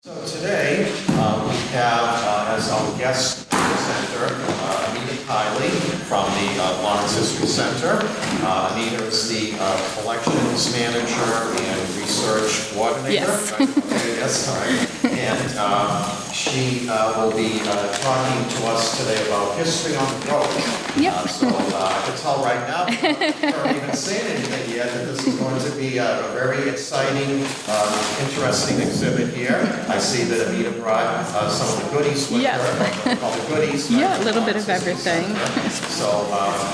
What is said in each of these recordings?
So today we have as our guest presenter Amita Kiley from the Lawrence History Center. Amita is the collections manager and research coordinator. Yes. Right? Okay, yes, sorry. And she will be talking to us today about history on the road. Yep. So I can tell right now, before even saying anything yet, that this is going to be a very exciting, interesting exhibit here. I see that Amita brought some of the goodies with her, all the goodies. Yeah, a little bit of everything. So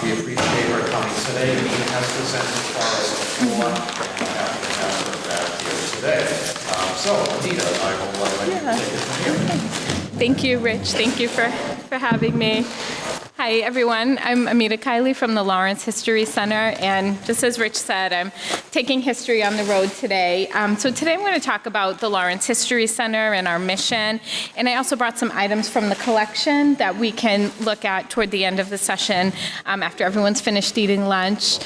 we appreciate her coming today. Amita has presented for us before, and we're happy to have her back here today. So Amita, I will let you take it from here. Thank you, Rich. Thank you for having me. Hi, everyone. I'm Amita Kiley from the Lawrence History Center, and just as Rich said, I'm taking history on the road today. So today I'm going to talk about the Lawrence History Center and our mission, and I also brought some items from the collection that we can look at toward the end of the session after everyone's finished eating lunch.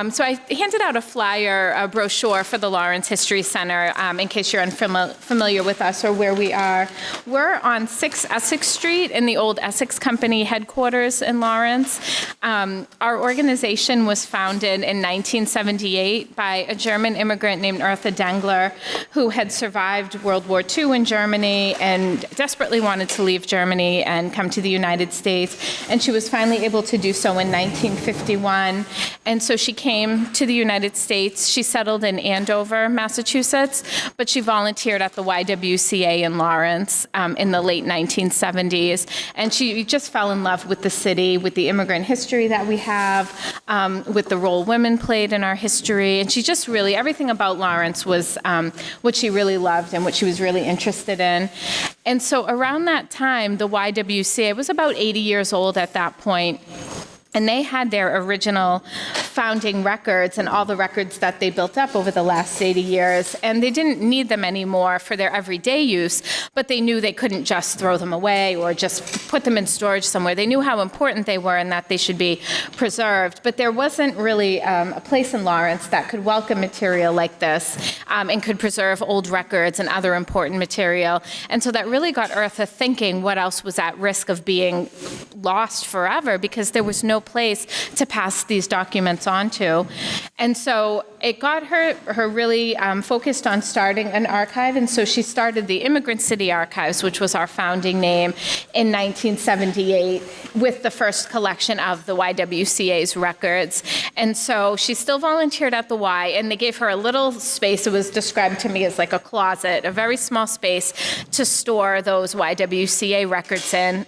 So I handed out a flyer, a brochure for the Lawrence History Center in case you're unfamiliar with us or where we are. We're on 6 Essex Street in the old Essex Company headquarters in Lawrence. Our organization was founded in 1978 by a German immigrant named Eartha Dengler, who had survived World War II in Germany and desperately wanted to leave Germany and come to the United States. And she was finally able to do so in 1951. And so she came to the United States. She settled in Andover, Massachusetts, but she volunteered at the YWCA in Lawrence in the late 1970s. And she just fell in love with the city, with the immigrant history that we have, with the role women played in our history. And she just really, everything about Lawrence was what she really loved and what she was really interested in. And so around that time, the YWCA was about 80 years old at that point. And they had their original founding records and all the records that they built up over the last 80 years. And they didn't need them anymore for their everyday use, but they knew they couldn't just throw them away or just put them in storage somewhere. They knew how important they were and that they should be preserved. But there wasn't really a place in Lawrence that could welcome material like this and could preserve old records and other important material. And so that really got Eartha thinking what else was at risk of being lost forever, because there was no place to pass these documents on to. And so it got her really focused on starting an archive, and so she started the Immigrant City Archives, which was our founding name, in 1978 with the first collection of the YWCA's records. And so she still volunteered at the Y, and they gave her a little space. It was described to me as like a closet, a very small space to store those YWCA records in,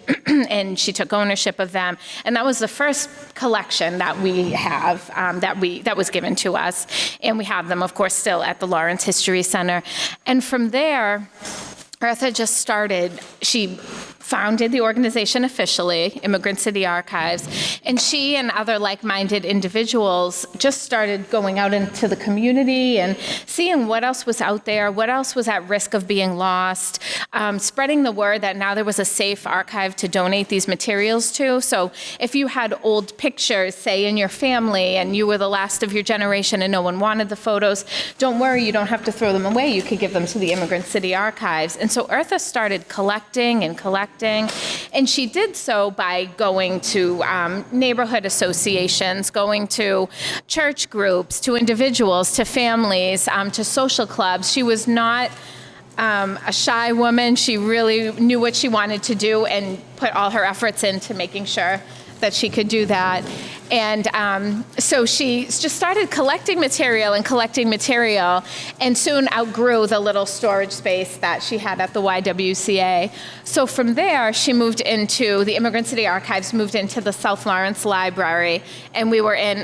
and she took ownership of them. And that was the first collection that we have that was given to us, and we have them, of course, still at the Lawrence History Center. And from there, Eartha just started. She founded the organization officially, Immigrant City Archives, and she and other like-minded individuals just started going out into the community and seeing what else was out there, what else was at risk of being lost, spreading the word that now there was a safe archive to donate these materials to. So if you had old pictures, say, in your family, and you were the last of your generation and no one wanted the photos, don't worry, you don't have to throw them away. You could give them to the Immigrant City Archives. And so Eartha started collecting, and she did so by going to neighborhood associations, going to church groups, to individuals, to families, to social clubs. She was not a shy woman. She really knew what she wanted to do and put all her efforts into making sure that she could do that. And so she just started collecting material, and soon outgrew the little storage space that she had at the YWCA. So from there, she moved into the Immigrant City Archives, moved into the South Lawrence Library, and we were in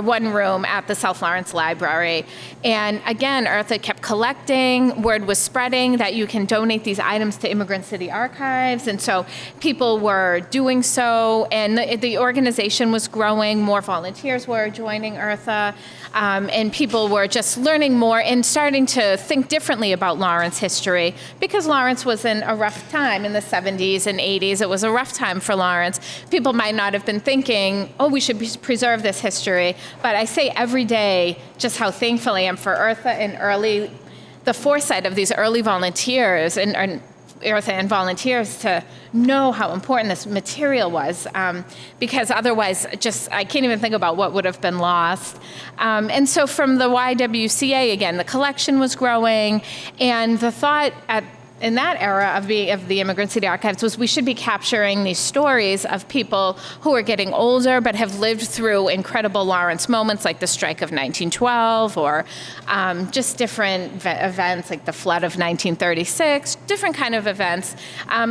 one room at the South Lawrence Library. And again, Eartha kept collecting. Word was spreading that you can donate these items to Immigrant City Archives, and so people were doing so, and the organization was growing. More volunteers were joining Eartha, and people were just learning more and starting to think differently about Lawrence history, because Lawrence was in a rough time in the 70s and 80s. It was a rough time for Lawrence. People might not have been thinking, oh, we should preserve this history, but I say every day just how thankful I am for Eartha and the foresight of these early volunteers and Eartha and volunteers to know how important this material was, because otherwise I can't even think about what would have been lost. And so from the YWCA, again, the collection was growing, and the thought in that era of the Immigrant City Archives was we should be capturing these stories of people who are getting older but have lived through incredible Lawrence moments like the strike of 1912 or just different events like the flood of 1936, different kind of events,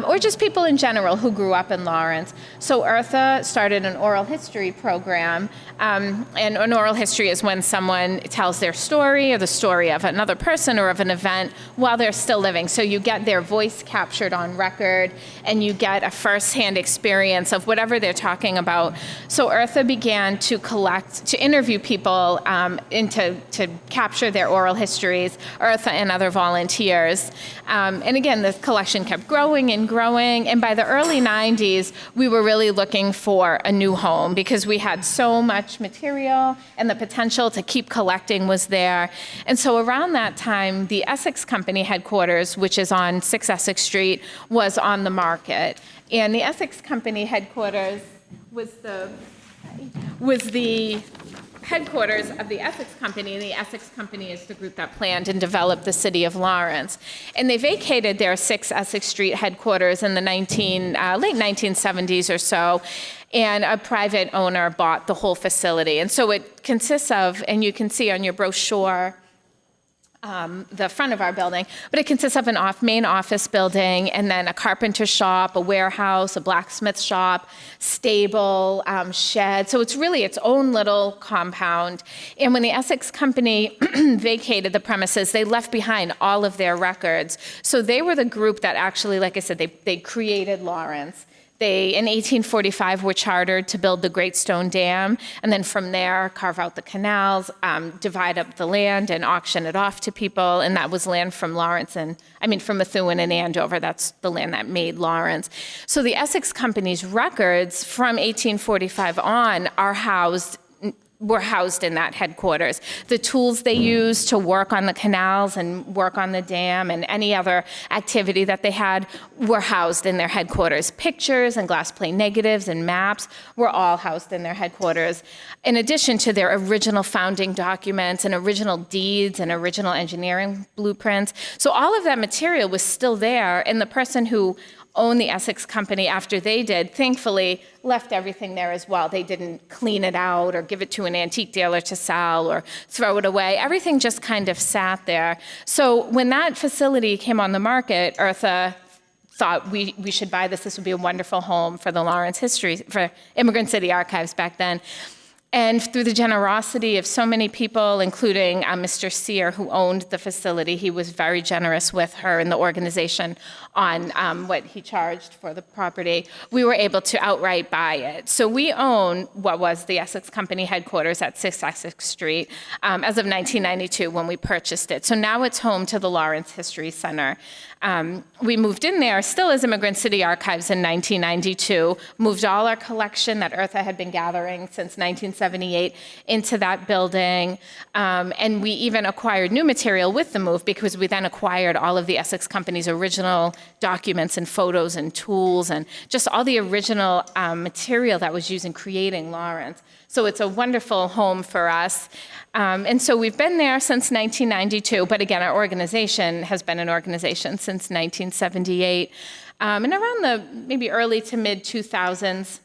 or just people in general who grew up in Lawrence. So Eartha started an oral history program, and an oral history is when someone tells their story or the story of another person or of an event while they're still living. So you get their voice captured on record, and you get a first-hand experience of whatever they're talking about. So Eartha began to interview people and to capture their oral histories, Eartha and other volunteers. And again, this collection kept growing and growing, and by the early 90s, we were really looking for a new home because we had so much material and the potential to keep collecting was there. And so around that time, the Essex Company headquarters, which is on 6 Essex Street, was on the market. And the Essex Company headquarters was the headquarters of the Essex Company, and the Essex Company is the group that planned and developed the city of Lawrence. And they vacated their 6 Essex Street headquarters in the late 1970s or so, and a private owner bought the whole facility. And so it consists of, and you can see on your brochure, the front of our building, but it consists of an main office building and then a carpenter shop, a warehouse, a blacksmith shop, stable, shed. So it's really its own little compound. And when the Essex Company vacated the premises, they left behind all of their records. So they were the group that actually, like I said, they created Lawrence. They, in 1845, were chartered to build the Great Stone Dam, and then from there, carve out the canals, divide up the land, and auction it off to people. And that was land from from Methuen and Andover. That's the land that made Lawrence. So the Essex Company's records from 1845 on were housed in that headquarters. The tools they used to work on the canals and work on the dam and any other activity that they had were housed in their headquarters. Pictures and glass plate negatives and maps were all housed in their headquarters, in addition to their original founding documents and original deeds and original engineering blueprints. So all of that material was still there, and the person who owned the Essex Company after they did, thankfully, left everything there as well. They didn't clean it out or give it to an antique dealer to sell or throw it away. Everything just kind of sat there. So when that facility came on the market, Eartha thought we should buy this. This would be a wonderful home for the Lawrence history, for Immigrant City Archives back then. And through the generosity of so many people, including Mr. Sear, who owned the facility, he was very generous with her and the organization on what he charged for the property, we were able to outright buy it. So we own what was the Essex Company headquarters at 6 Essex Street as of 1992 when we purchased it. So now it's home to the Lawrence History Center. We moved in there, still as Immigrant City Archives in 1992, moved all our collection that Eartha had been gathering since 1978 into that building, and we even acquired new material with the move because we then acquired all of the Essex Company's original documents and photos and tools and just all the original material that was used in creating Lawrence. So it's a wonderful home for us. And so we've been there since 1992, but again, our organization has been an organization since 1978. And around the maybe early to mid 2000s,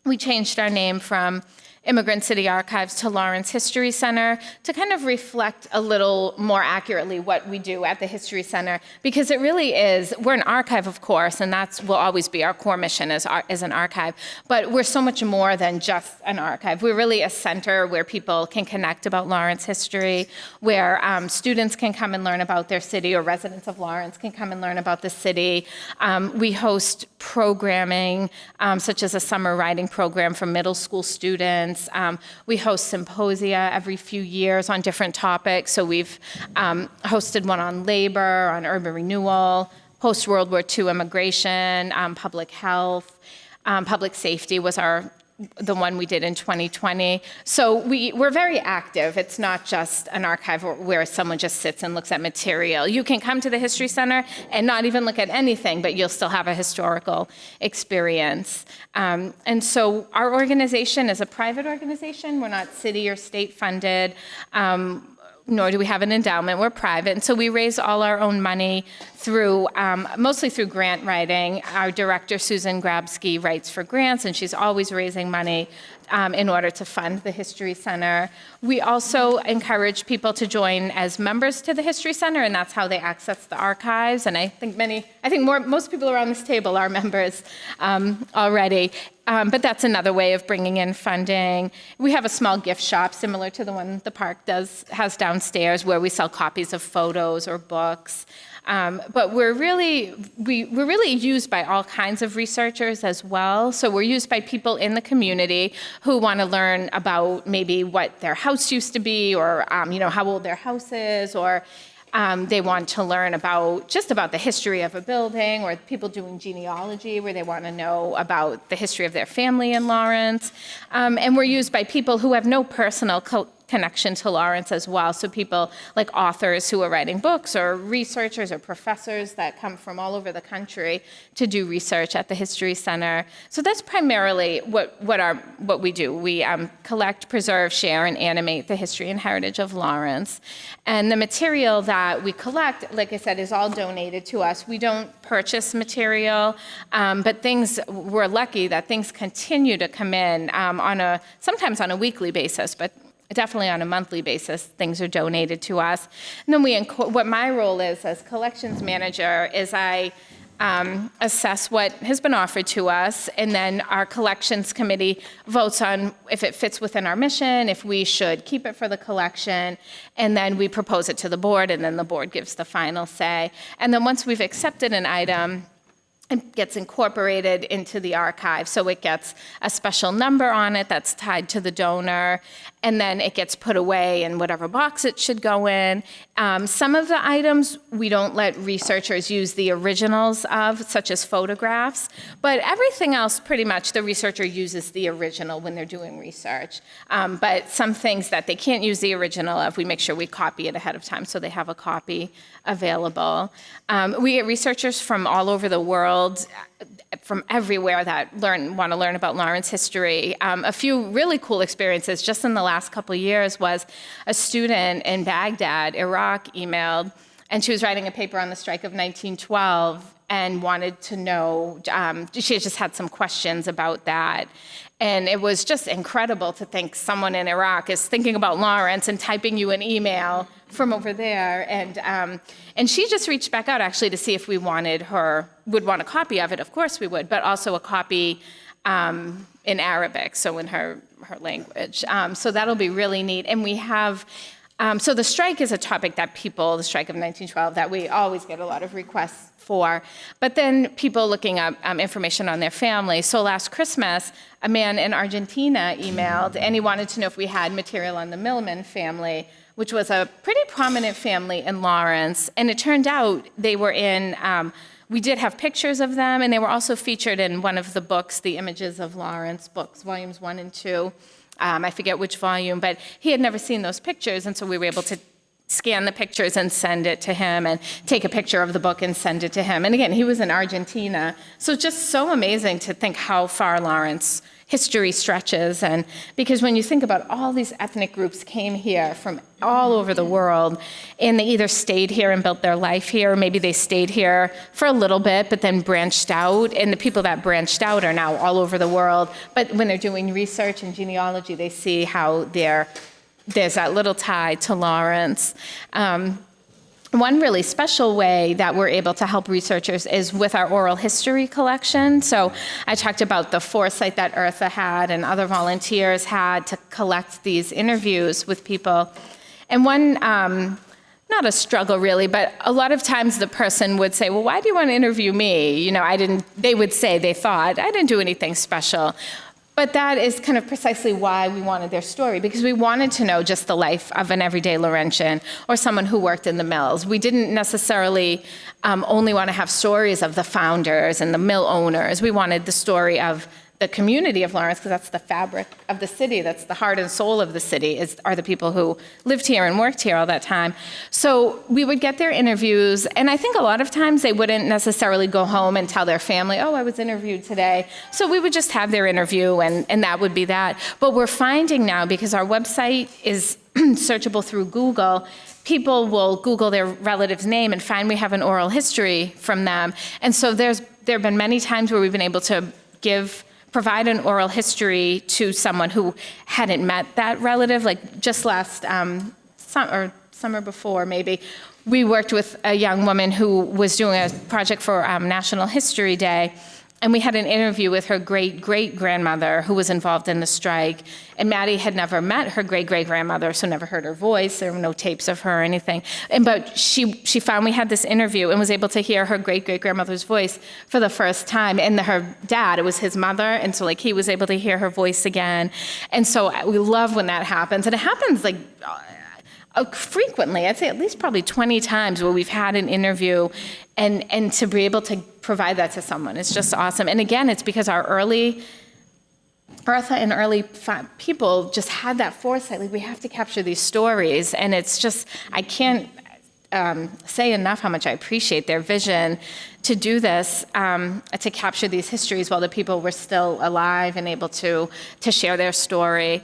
we changed our name from Immigrant City Archives to Lawrence History Center to kind of reflect a little more accurately what we do at the History Center, because it really is, we're an archive, of course, and that will always be our core mission as an archive, but we're so much more than just an archive. We're really a center where people can connect about Lawrence history, where students can come and learn about their city, or residents of Lawrence can come and learn about the city. We host programming, such as a summer writing program for middle school students. We host symposia every few years on different topics. So we've hosted one on labor, on urban renewal, post-World War II immigration, public health, public safety was our the one we did in 2020. So we're very active. It's not just an archive where someone just sits and looks at material. You can come to the History Center and not even look at anything, but you'll still have a historical experience. And so our organization is a private organization. We're not city or state funded. Nor do we have an endowment. We're private, and so we raise all our own money through, mostly through grant writing. Our director, Susan Grabsky, writes for grants, and she's always raising money in order to fund the History Center. We also encourage people to join as members to the History Center, and that's how they access the archives. And I think most people around this table are members already. But that's another way of bringing in funding. We have a small gift shop similar to the one the park has downstairs, where we sell copies of photos or books. But we're really used by all kinds of researchers as well. So we're used by people in the community who want to learn about maybe what their house used to be, or how old their house is, or they want to learn about the history of a building, or people doing genealogy where they want to know about the history of their family in Lawrence. And we're used by people who have no personal connection to Lawrence as well. So people like authors who are writing books, or researchers or professors that come from all over the country to do research at the History Center. So that's primarily what we do. We collect, preserve, share, and animate the history and heritage of Lawrence. And the material that we collect, like I said, is all donated to us. We don't purchase material, but we're lucky that things continue to come in sometimes on a weekly basis, but definitely on a monthly basis, things are donated to us. And then what my role is as collections manager is I assess what has been offered to us, and then our collections committee votes on if it fits within our mission, if we should keep it for the collection, and then we propose it to the board, and then the board gives the final say. And then once we've accepted an item, it gets incorporated into the archive. So it gets a special number on it that's tied to the donor, and then it gets put away in whatever box it should go in. Some of the items we don't let researchers use the originals of, such as photographs, but everything else, pretty much, the researcher uses the original when they're doing research. But some things that they can't use the original of, we make sure we copy it ahead of time so they have a copy available. We get researchers from all over the world, from everywhere, that want to learn about Lawrence history. A few really cool experiences just in the last couple of years was a student in Baghdad, Iraq, emailed, and she was writing a paper on the strike of 1912 and wanted to know, she just had some questions about that. And it was just incredible to think someone in Iraq is thinking about Lawrence and typing you an email from over there. And she just reached back out, actually, to see if we would want a copy of it. Of course we would, but also a copy in Arabic, so in her language. So that'll be really neat. And we have, so the strike is a topic the strike of 1912, that we always get a lot of requests for. But then people looking up information on their family. So last Christmas, a man in Argentina emailed, and he wanted to know if we had material on the Millman family, which was a pretty prominent family in Lawrence. And it turned out they were we did have pictures of them, and they were also featured in one of the books, the Images of Lawrence books, volumes 1 and 2. I forget which volume, but he had never seen those pictures, and so we were able to scan the pictures and send it to him, and take a picture of the book and send it to him. And again, he was in Argentina. So it's just so amazing to think how far Lawrence history stretches. And because when you think about all these ethnic groups came here from all over the world, and they either stayed here and built their life here, or maybe they stayed here for a little bit but then branched out, and the people that branched out are now all over the world. But when they're doing research and genealogy, they see how there's that little tie to Lawrence. One really special way that we're able to help researchers is with our oral history collection. So I talked about the foresight that Eartha had and other volunteers had to collect these interviews with people. And one, not a struggle really, but a lot of times the person would say, well, why do you want to interview me? They would say, they thought, I didn't do anything special. But that is kind of precisely why we wanted their story, because we wanted to know just the life of an everyday Laurentian or someone who worked in the mills. We didn't necessarily only want to have stories of the founders and the mill owners. We wanted the story of the community of Lawrence, because that's the fabric of the city, that's the heart and soul of the city, are the people who lived here and worked here all that time. So we would get their interviews, and I think a lot of times they wouldn't necessarily go home and tell their family, oh, I was interviewed today. So we would just have their interview, and that would be that. But we're finding now, because our website is searchable through Google, people will Google their relative's name and find we have an oral history from them. And so there have been many times where we've been able to provide an oral history to someone who hadn't met that relative. Like just last summer before, maybe, we worked with a young woman who was doing a project for National History Day, and we had an interview with her great-great-grandmother who was involved in the strike. And Maddie had never met her great-great-grandmother, so never heard her voice. There were no tapes of her or anything. But she found we had this interview and was able to hear her great-great-grandmother's voice for the first time. And her dad, it was his mother, and so like he was able to hear her voice again. And so we love when that happens. And it happens like frequently. I'd say at least probably 20 times where we've had an interview, and to be able to provide that to someone, it's just awesome. And again, it's because our Bertha and early people just had that foresight, like we have to capture these stories, and it's just, I can't say enough how much I appreciate their vision to do this, to capture these histories while the people were still alive and able to share their story.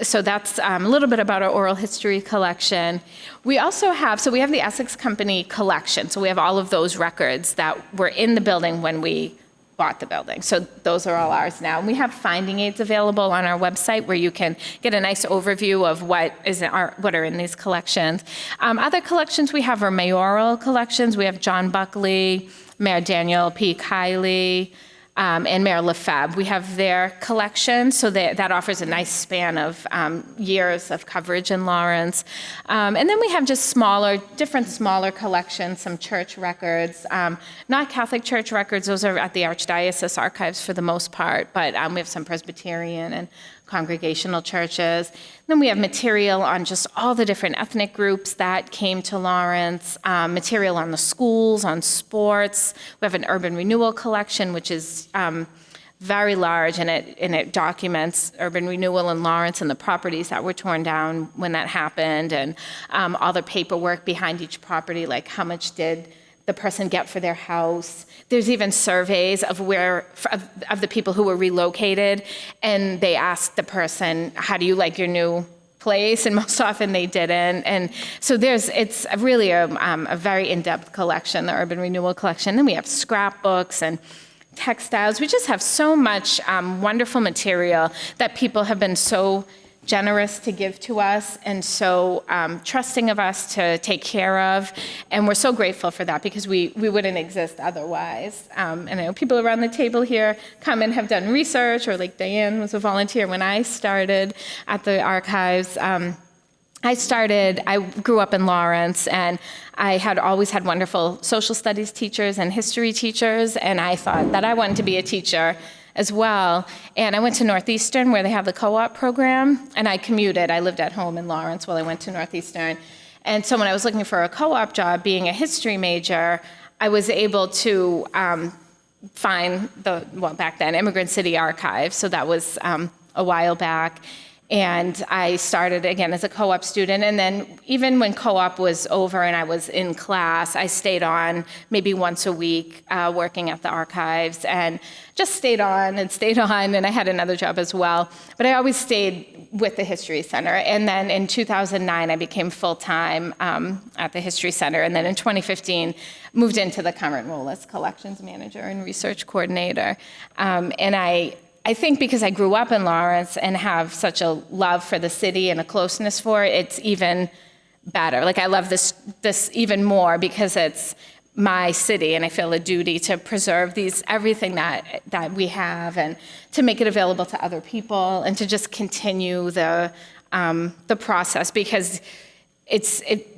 So that's a little bit about our oral history collection. We also have, we have the Essex Company collection. So we have all of those records that were in the building when we bought the building. So those are all ours now. And we have finding aids available on our website where you can get a nice overview of what are in these collections. Other collections we have are mayoral collections. We have John Buckley, Mayor Daniel P. Kiley, and Mayor Lefebvre. We have their collection, so that offers a nice span of years of coverage in Lawrence. And then we have just different smaller collections, some church records, not Catholic church records, those are at the Archdiocese archives for the most part, but we have some Presbyterian and congregational churches. Then we have material on just all the different ethnic groups that came to Lawrence, material on the schools, on sports. We have an urban renewal collection, which is very large, and it documents urban renewal in Lawrence and the properties that were torn down when that happened, and all the paperwork behind each property, like how much did the person get for their house. There's even surveys of of the people who were relocated, and they asked the person, how do you like your new place? And most often they didn't. And so it's really a very in-depth collection, the Urban Renewal Collection. Then we have scrapbooks and textiles. We just have so much wonderful material that people have been so generous to give to us, and so trusting of us to take care of, and we're so grateful for that because we wouldn't exist otherwise. And I know people around the table here come and have done research, or like Diane was a volunteer when I started at the archives. I grew up in Lawrence, and I had always had wonderful social studies teachers and history teachers, and I thought that I wanted to be a teacher as well. And I went to Northeastern where they have the co-op program, and I commuted. I lived at home in Lawrence while I went to Northeastern. And so when I was looking for a co-op job, being a history major, I was able to find back then, Immigrant City Archive. So that was a while back. And I started again as a co-op student, and then even when co-op was over and I was in class, I stayed on maybe once a week working at the archives, and just stayed on, and I had another job as well. But I always stayed with the History Center. And then in 2009, I became full-time at the History Center, and then in 2015, moved into the current role as collections manager and research coordinator. And I think because I grew up in Lawrence and have such a love for the city and a closeness for it, it's even better. Like I love this even more because it's my city, and I feel a duty to preserve everything that we have, and to make it available to other people, and to just continue the process, because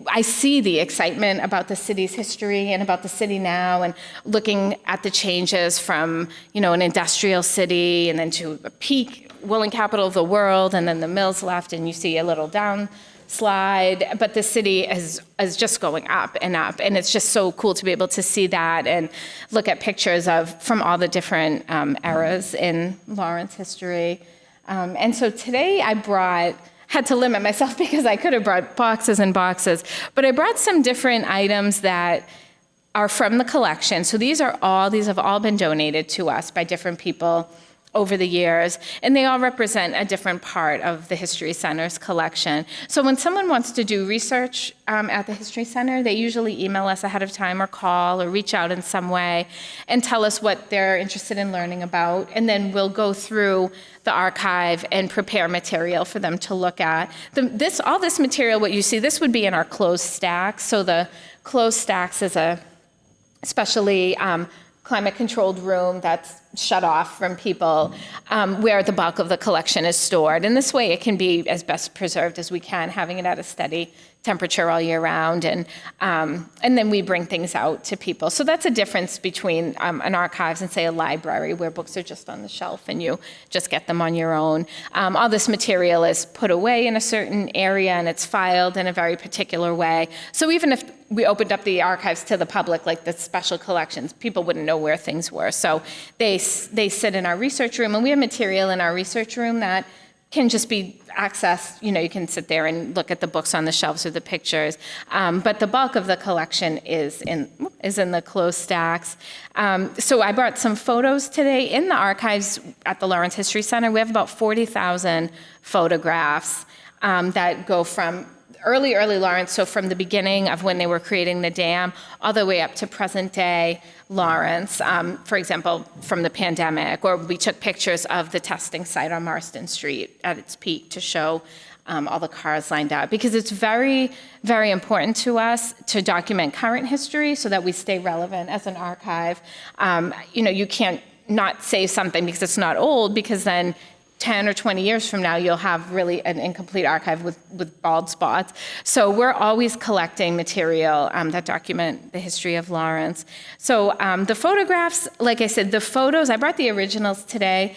I see the excitement about the city's history and about the city now, and looking at the changes from, an industrial city and then to a peak woolen capital of the world, and then the mills left, and you see a little slide, but the city is just going up, and it's just so cool to be able to see that and look at pictures from all the different eras in Lawrence history. And so today had to limit myself because I could have brought boxes and boxes, but I brought some different items that are from the collection. So these have all been donated to us by different people over the years, and they all represent a different part of the History Center's collection. So when someone wants to do research at the History Center, they usually email us ahead of time or call or reach out in some way and tell us what they're interested in learning about, and then we'll go through the archive and prepare material for them to look at. All this material, what you see, this would be in our closed stacks. So the closed stacks is a especially climate-controlled room that's shut off from people, where the bulk of the collection is stored. And this way it can be as best preserved as we can, having it at a steady temperature all year round. And then we bring things out to people. So that's a difference between an archives and, say, a library, where books are just on the shelf and you just get them on your own. All this material is put away in a certain area and it's filed in a very particular way. So even if we opened up the archives to the public, like the special collections, people wouldn't know where things were. So they sit in our research room, and we have material in our research room that can just be accessed. You can sit there and look at the books on the shelves or the pictures. But the bulk of the collection is in the closed stacks. So I brought some photos today. In the archives at the Lawrence History Center, we have about 40,000 photographs that go from early Lawrence, so from the beginning of when they were creating the dam, all the way up to present day Lawrence, for example, from the pandemic, or we took pictures of the testing site on Marston Street at its peak to show all the cars lined up, because it's very, very important to us to document current history so that we stay relevant as an archive. You can't not save something because it's not old, because then 10 or 20 years from now, you'll have really an incomplete archive with bald spots. So we're always collecting material that document the history of Lawrence. So the photographs, like I said, the photos, I brought the originals today,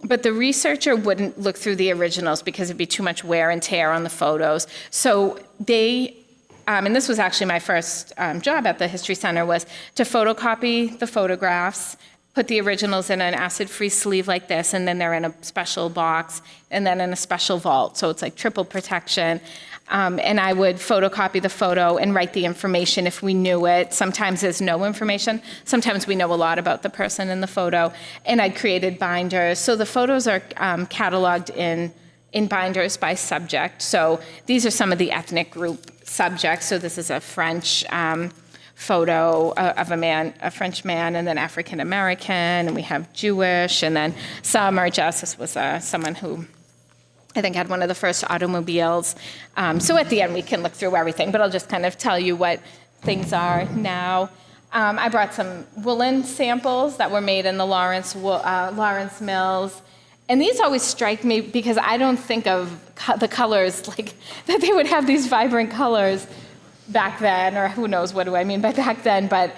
but the researcher wouldn't look through the originals because it'd be too much wear and tear on the photos. So and this was actually my first job at the History Center, was to photocopy the photographs, put the originals in an acid-free sleeve like this, and then they're in a special box, and then in a special vault. So it's like triple protection. And I would photocopy the photo and write the information if we knew it. Sometimes there's no information. Sometimes we know a lot about the person in the photo. And I created binders. So the photos are cataloged in binders by subject. So these are some of the ethnic group subjects. So this is a French photo of a French man, and then African American, and we have Jewish, and then some are just, this was someone who I think had one of the first automobiles. So at the end we can look through everything, but I'll just kind of tell you what things are now. I brought some woolen samples that were made in the Lawrence mills. And these always strike me because I don't think of the colors, like that they would have these vibrant colors back then, or who knows what do I mean by back then, but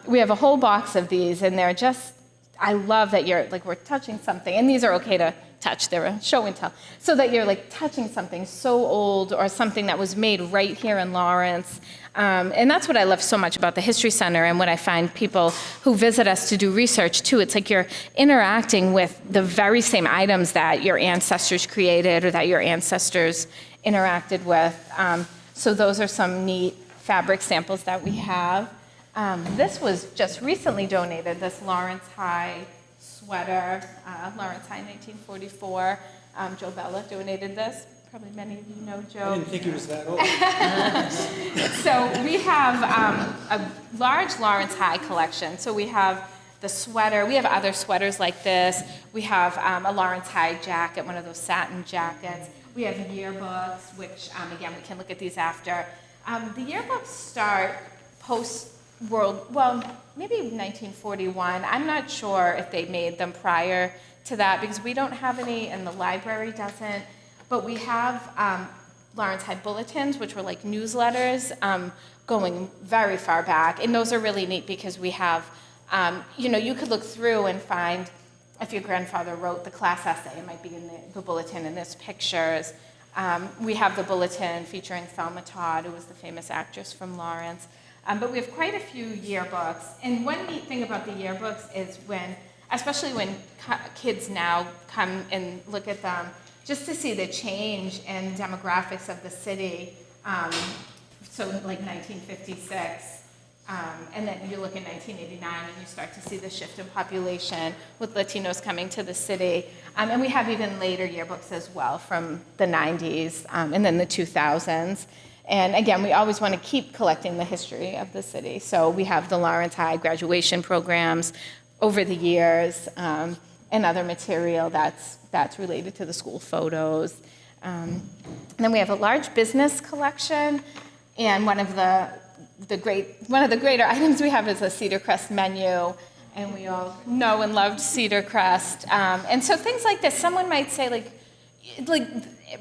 we have a whole box of these, and they're just, I love that we're touching something, and these are okay to touch, they're a show and tell, so that you're like touching something so old, or something that was made right here in Lawrence. And that's what I love so much about the History Center, and what I find people who visit us to do research too, it's like you're interacting with the very same items that your ancestors created, or that your ancestors interacted with. So those are some neat fabric samples that we have. This was just recently donated, this Lawrence High sweater, Lawrence High 1944. Joe Bella donated this. Probably many of you know Joe. I didn't think he was that old. So we have a large Lawrence High collection. So we have the sweater. We have other sweaters like this. We have a Lawrence High jacket, one of those satin jackets. We have yearbooks, which, again, we can look at these after. The yearbooks start maybe 1941. I'm not sure if they made them prior to that, because we don't have any, and the library doesn't. But we have Lawrence High bulletins, which were like newsletters, going very far back. And those are really neat because we have, you could look through and find, if your grandfather wrote the class essay, it might be in the bulletin, and there's pictures. We have the bulletin featuring Thelma Todd, who was the famous actress from Lawrence. But we have quite a few yearbooks. And one neat thing about the yearbooks is especially when kids now come and look at them, just to see the change in demographics of the city. So like 1956, and then you look in 1989 and you start to see the shift in population with Latinos coming to the city. And we have even later yearbooks as well from the 90s and then the 2000s. And again, we always want to keep collecting the history of the city. So we have the Lawrence High graduation programs over the years and other material that's related to the school photos. And then we have a large business collection, and one of the greater items we have is a Cedar Crest menu, and we all know and loved Cedar Crest. And so things like this, someone might say, like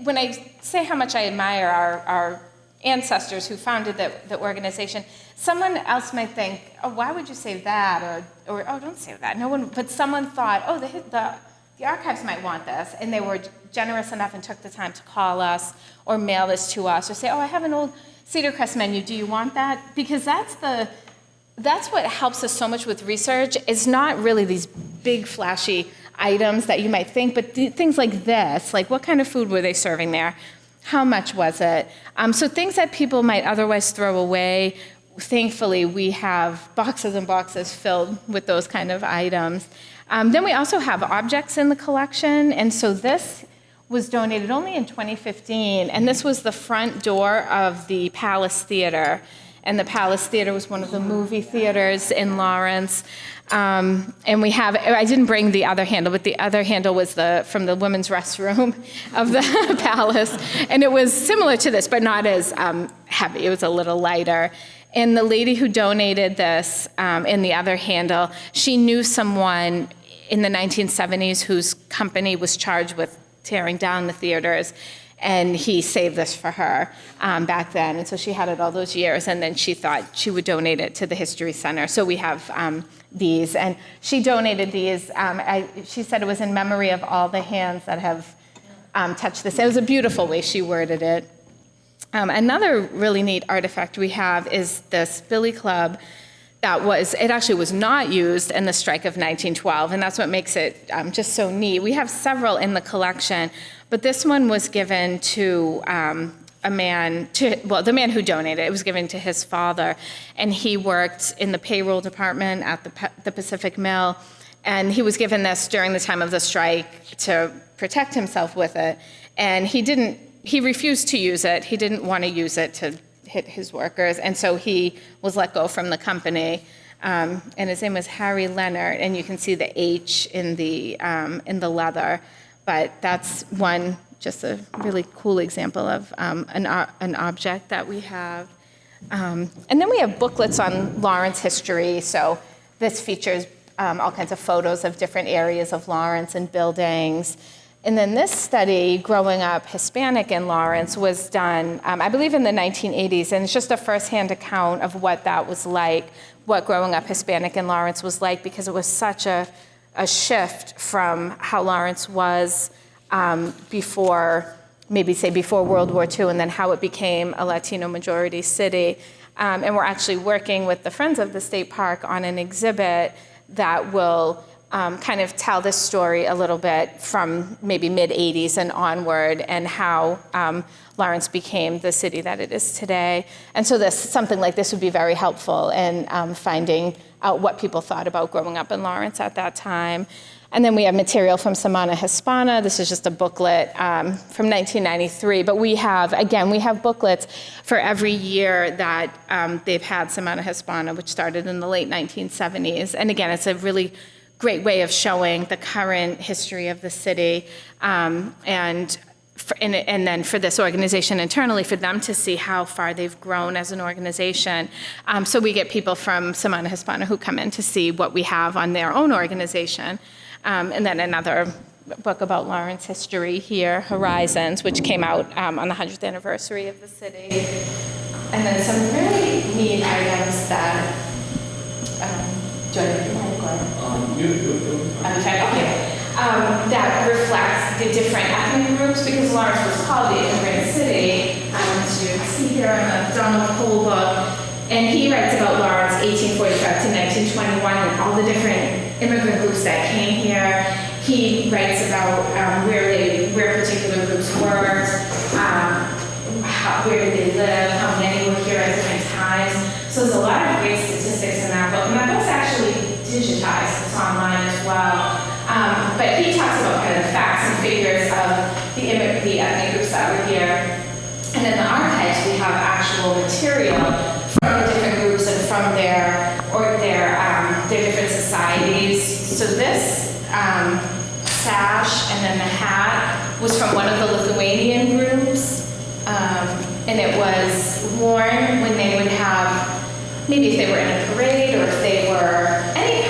when I say how much I admire our ancestors who founded the organization, someone else might think, oh, why would you say that? Or oh, don't say that. No one, but someone thought, oh, the archives might want this, and they were generous enough and took the time to call us or mail this to us or say, oh, I have an old Cedar Crest menu, do you want that? Because that's what helps us so much with research, is not really these big flashy items that you might think, but things like this, like what kind of food were they serving there? How much was it? So things that people might otherwise throw away, thankfully we have boxes and boxes filled with those kind of items. Then we also have objects in the collection, and so this was donated only in 2015, and this was the front door of the Palace Theater. And the Palace Theater was one of the movie theaters in Lawrence. And we have, I didn't bring the other handle, but the other handle was from the women's restroom of the Palace. And it was similar to this, but not as heavy. It was a little lighter. And the lady who donated this in the other handle, she knew someone in the 1970s whose company was charged with tearing down the theaters, and he saved this for her back then. And so she had it all those years, and then she thought she would donate it to the History Center. So we have these, and she donated these. She said it was in memory of all the hands that have touched this. It was a beautiful way she worded it. Another really neat artifact we have is this billy club it actually was not used in the strike of 1912, and that's what makes it just so neat. We have several in the collection, but this one was given to the man who donated it. It was given to his father, and he worked in the payroll department at the Pacific Mill, and he was given this during the time of the strike to protect himself with it, and he refused to use it. He didn't want to use it to hit his workers, and so he was let go from the company. And his name was Harry Leonard, and you can see the H in the leather. But that's just a really cool example of an object that we have. And then we have booklets on Lawrence history. So this features all kinds of photos of different areas of Lawrence and buildings. And then this study, Growing Up Hispanic in Lawrence, was done, I believe, in the 1980s, and it's just a firsthand account of what that was like, what growing up Hispanic in Lawrence was like, because it was such a shift from how Lawrence was before World War II, and then how it became a Latino majority city. And we're actually working with the Friends of the State Park on an exhibit that will kind of tell this story a little bit from maybe mid-'80s and onward, and how Lawrence became the city that it is today. And so something like this would be very helpful in finding out what people thought about growing up in Lawrence at that time. And then we have material from Semana Hispana. This is just a booklet from 1993. But we have booklets for every year that they've had Semana Hispana, which started in the late 1970s. And again, it's a really great way of showing the current history of the city, and then for this organization internally, for them to see how far they've grown as an organization. So we get people from Semana Hispana who come in to see what we have on their own organization. And then another book about Lawrence history here, Horizons, which came out on the 100th anniversary of the city. And then some really neat items that, do you want to read mine, or? Okay. that reflects the different ethnic groups, because Lawrence was called the immigrant city. As you can see here in the Donald Cole book, and he writes about Lawrence 1845 to 1921 and all the different immigrant groups that came here. He writes about where particular groups worked, where did they live, how many were here at different times. So there's a lot of great statistics in that book, and that book's actually digitized. It's online as well. But he talks about kind of facts and figures of the ethnic groups that were here. And in the archives, we have actual material from the different groups and from their different societies. So this sash and then the hat was from one of the Lithuanian groups. And it was worn when they would have, maybe if they were in a parade or if they were any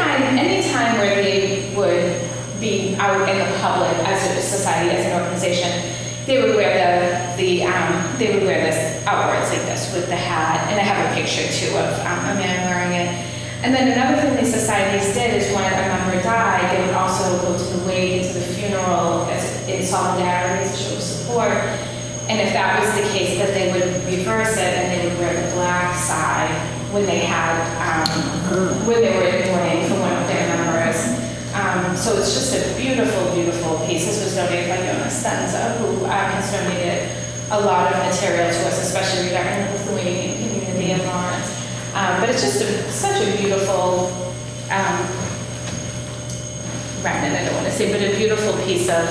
time where they would be out in the public as a society, as an organization, they would wear they would wear this outwards like this with the hat. And I have a picture too of a man wearing it. And then another thing these societies did is when a member died, they would also go to the wake, to the funeral in solidarity as a show of support. And if that was the case, that they would reverse it and they would wear the black side when they when they were in mourning for one of their members. So it's just a beautiful, beautiful piece. This was donated by Jonas Stenza, who has donated a lot of material to us, especially regarding the Lithuanian community in Lawrence. But it's just such a beautiful remnant, I don't want to say, but a beautiful piece of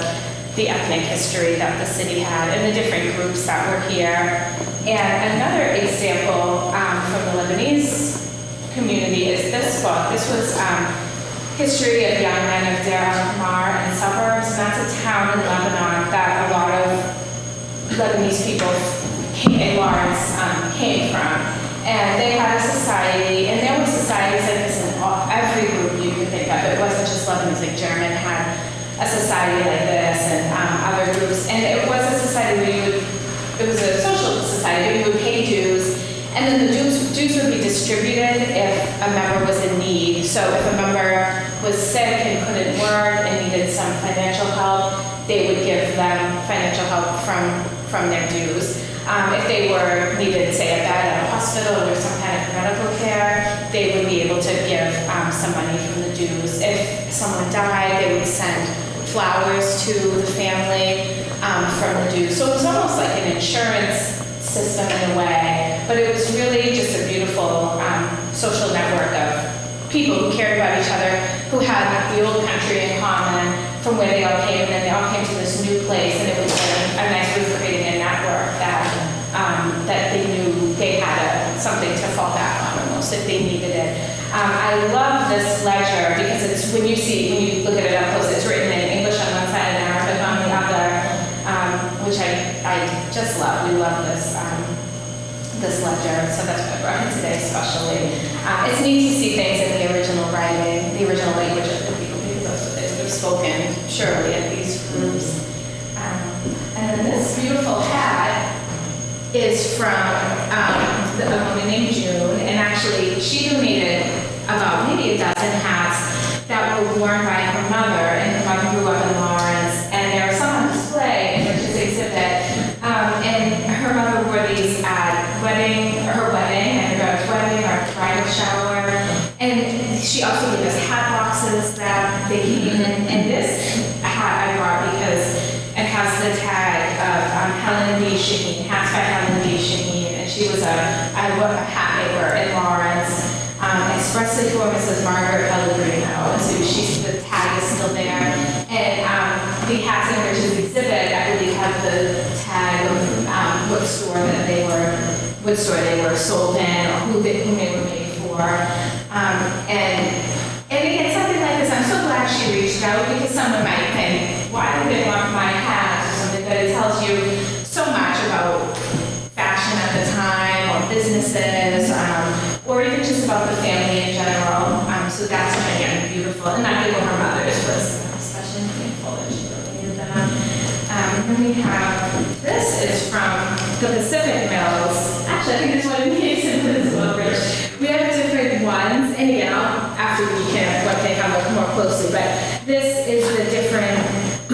the ethnic history that the city had and the different groups that were here. And another example from the Lebanese community is this book. This was History of Young Men of Deir al-Qamar and Suburbs. And that's a town in Lebanon that a lot of Lebanese people in Lawrence came from. And they had a society, and there were societies like this in every group you could think of. It wasn't just Lebanese, like German had a society like this and other groups. And it was a society where it was a social society, you would pay dues, and then the dues would be distributed if a member was in need. So if a member was sick and couldn't work and needed some financial help, they would give them financial help from their dues. If they needed, say, a bed at a hospital or some kind of medical care, they would be able to give some money from the dues. If someone died, they would send flowers to the family from the dues. So it was almost like an insurance system in a way, but it was really just a beautiful social network of people who cared about each other, who had the old country in common from where they all came, and then they all came to this new place, and it was a nice way for creating a network that they knew they had something to fall back on almost if they needed it. I love this ledger because it's when you look at it up close, it's written in English on one side and Arabic on the other, which I just love. We love this ledger, so that's what I brought in today especially. It's neat to see things in the original writing, the original language of the people, because that's what they would have spoken surely at these groups. And then this beautiful hat is from a woman named June, and actually she donated about maybe a dozen hats that were worn by her mother, and her mother grew up in Lawrence, and there are some on display in Rich's exhibit, and her mother wore these at her wedding, and her daughter's wedding, or bridal shower, and she also gave us hat boxes that they came in, and this hat I brought because it has the tag of Helen B. Shaheen, hats by Helen B. Shaheen, and she was a hat maker in Lawrence, expressly for Mrs. Margaret Pellegrino, and so the tag is still there, and the hats in Rich's exhibit, I believe, have the tag of what store they were sold in, or whom they were made for, and again, something like this, I'm so glad she reached out, because someone might think, why would they want my hat or something, but it tells you so much about fashion at the time, or businesses, or even just about the family in general. So that's, again, beautiful. And I think one of her mothers was especially thankful that she really needed them. Then we have, this is from the Pacific Mills. Actually, I think this one in case in this one, Rich. We have different ones, and again, after we can, what they have, look more closely, but this is the different,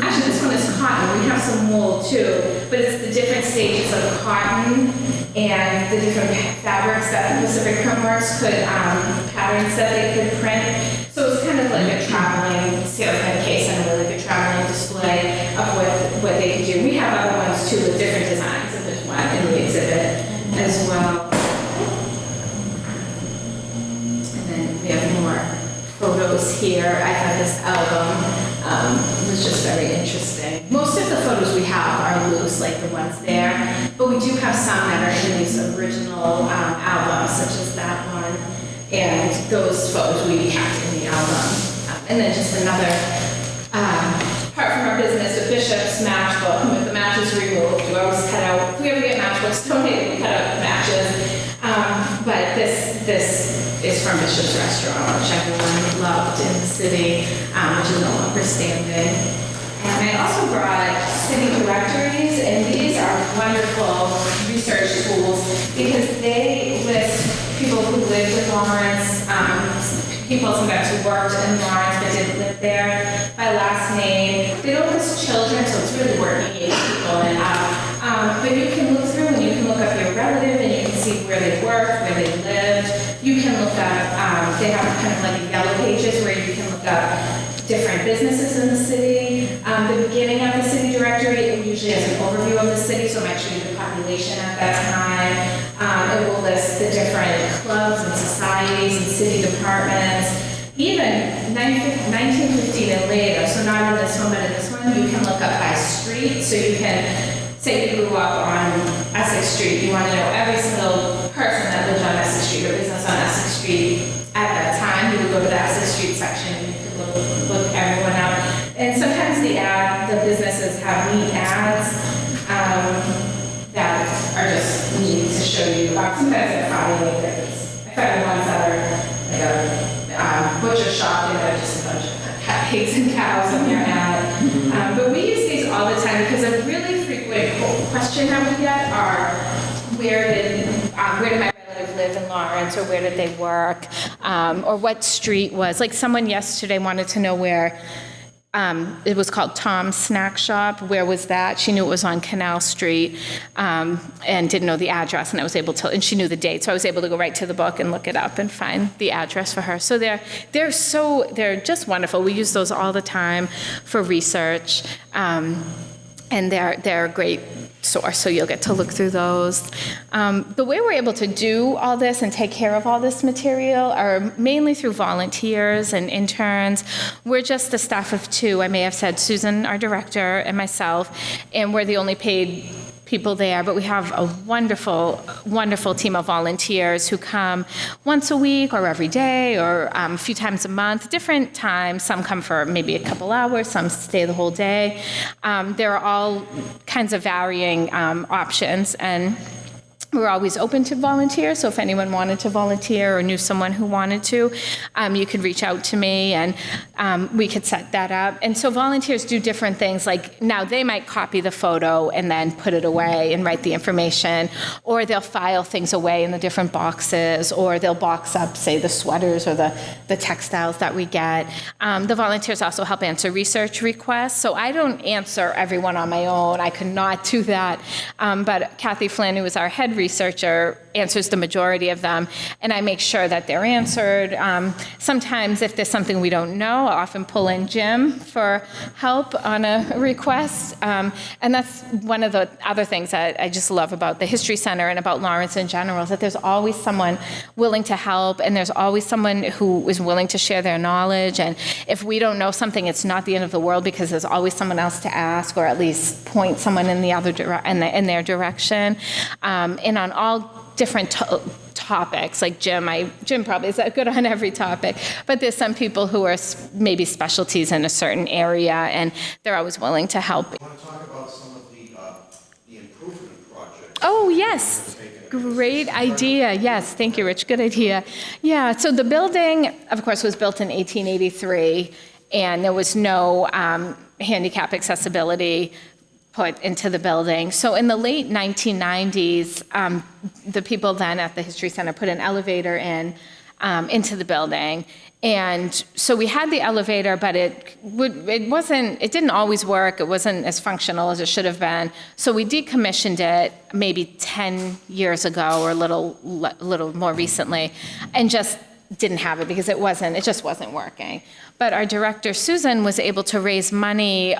actually this one is cotton, we have some wool too, but it's the different stages of cotton and the different fabrics that the Pacific Printworks could, patterns that they could print. So it's kind of like a traveling salesman case and a really good traveling display of what they could do. We have other ones too with different designs, and there's one in the exhibit as well. And then we have more photos here. I have this album. It was just very interesting. Most of the photos we have are loose, like the ones there, but we do have some that are in these original albums, such as that one. And those photos we kept in the album. And then just another part from our business, a Bishop's matchbook with the matches removed. We always cut out, if we ever get matchbooks donated, we cut out the matches. But this is from Bishop's Restaurant, which everyone loved in the city, which is no longer standing. And I also brought city directories, and these are wonderful research tools because they list people who lived in Lawrence, people sometimes who worked in Lawrence but didn't live there by last name. They don't list children, so it's really working age people and up. But you can look through and you can look up your relative and you can see where they worked, where they lived. You can look up, they have kind of like yellow pages where you can look up different businesses in the city. The beginning of the city directory, it usually has an overview of the city, so it might show you the population at that time. It will list the different clubs and societies and city departments. Even 1915 and later, so not in this one, but in this one, you can look up by street. So you can say you grew up on Essex Street, you want to know every single person that lived on Essex Street or business on Essex Street at that time. You would go to the Essex Street section, you could look everyone up. And sometimes the businesses have neat ads that are just neat to show you about. Sometimes they're funny. I found the ones that are like a butcher shop, just a bunch of pigs and cows on their ad. But we use these all the time because a really frequent question that we get are, where did my relative live in Lawrence, or where did they work, or what street was. Like someone yesterday wanted to know where it was called Tom's Snack Shop. Where was that? She knew it was on Canal Street and didn't know the address, and I was able to, and she knew the date, so I was able to go right to the book and look it up and find the address for her. So they're just wonderful. We use those all the time for research, and they're a great source, so you'll get to look through those. The way we're able to do all this and take care of all this material are mainly through volunteers and interns. We're just the staff of two. I may have said Susan, our director, and myself, and we're the only paid people there, but we have a wonderful, wonderful team of volunteers who come once a week or every day or a few times a month, different times. Some come for maybe a couple hours, some stay the whole day. There are all kinds of varying options, and we're always open to volunteers, so if anyone wanted to volunteer or knew someone who wanted to, you could reach out to me and we could set that up. And so volunteers do different things, like now they might copy the photo and then put it away and write the information, or they'll file things away in the different boxes, or they'll box up, say, the sweaters or the textiles that we get. The volunteers also help answer research requests, so I don't answer everyone on my own. I could not do that, but Kathy Flynn, who is our head researcher, answers the majority of them, and I make sure that they're answered. Sometimes if there's something we don't know, I often pull in Jim for help on a request, and that's one of the other things that I just love about the History Center and about Lawrence in general, is that there's always someone willing to help, and there's always someone who is willing to share their knowledge, and if we don't know something, it's not the end of the world, because there's always someone else to ask, or at least point someone in the other in their direction. And on all different topics, like Jim probably is good on every topic, but there's some people who are maybe specialties in a certain area, and they're always willing to help. I want to talk about some of the improvement projects. Oh, yes. Great idea. Yes, thank you, Rich. Good idea. Yeah, so the building, of course, was built in 1883, and there was no handicap accessibility put into the building. So in the late 1990s, the people then at the History Center put an elevator in into the building. And so we had the elevator, but it didn't always work. It wasn't as functional as it should have been. So we decommissioned it maybe 10 years ago or a little more recently, and just didn't have it because it just wasn't working. But our director, Susan, was able to raise money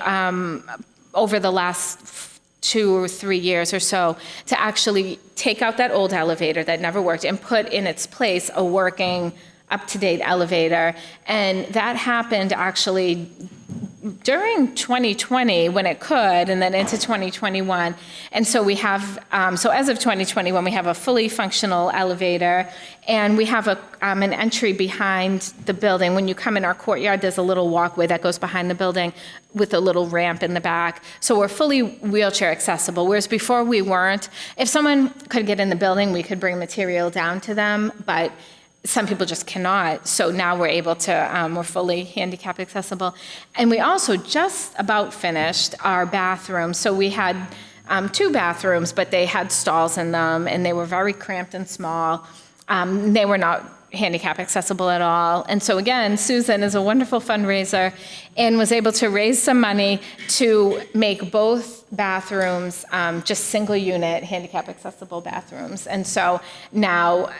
over the last 2 or 3 years or so to actually take out that old elevator that never worked and put in its place a working, up-to-date elevator. And that happened actually during 2020 when it could, and then into 2021. And so we have, so as of 2021, we have a fully functional elevator, and we have an entry behind the building. When you come in our courtyard, there's a little walkway that goes behind the building with a little ramp in the back. So we're fully wheelchair accessible, whereas before we weren't. If someone could get in the building, we could bring material down to them, but some people just cannot. So now we're able to, we're fully handicap accessible. And we also just about finished our bathrooms. So we had 2 bathrooms, but they had stalls in them, and they were very cramped and small. They were not handicap accessible at all. And so again, Susan is a wonderful fundraiser and was able to raise some money to make both bathrooms just single unit handicap accessible bathrooms. And so now,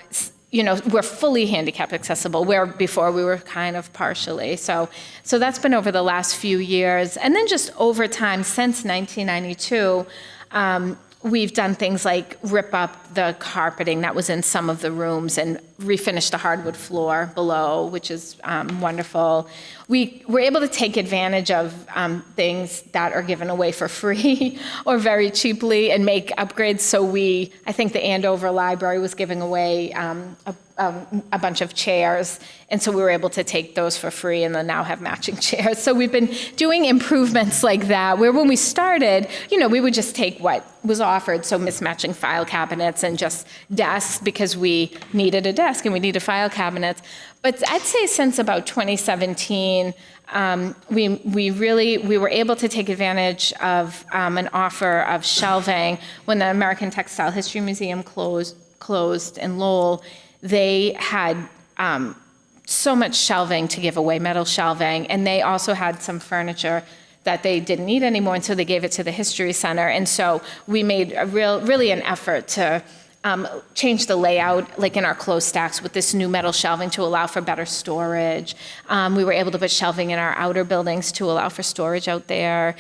we're fully handicap accessible, where before we were kind of partially. So that's been over the last few years. And then just over time, since 1992, we've done things like rip up the carpeting that was in some of the rooms and refinish the hardwood floor below, which is wonderful. We were able to take advantage of things that are given away for free or very cheaply and make upgrades. So I think the Andover Library was giving away a bunch of chairs, and so we were able to take those for free and then now have matching chairs. So we've been doing improvements like that, where when we started, we would just take what was offered, so mismatching file cabinets and just desks, because we needed a desk and we needed file cabinets. But I'd say since about 2017, we were able to take advantage of an offer of shelving when the American Textile History Museum closed in Lowell. They had so much shelving to give away, metal shelving, and they also had some furniture that they didn't need anymore, and so they gave it to the History Center. And so we made really an effort to change the layout, like in our clothes stacks, with this new metal shelving to allow for better storage. We were able to put shelving in our outer buildings to allow for storage out there.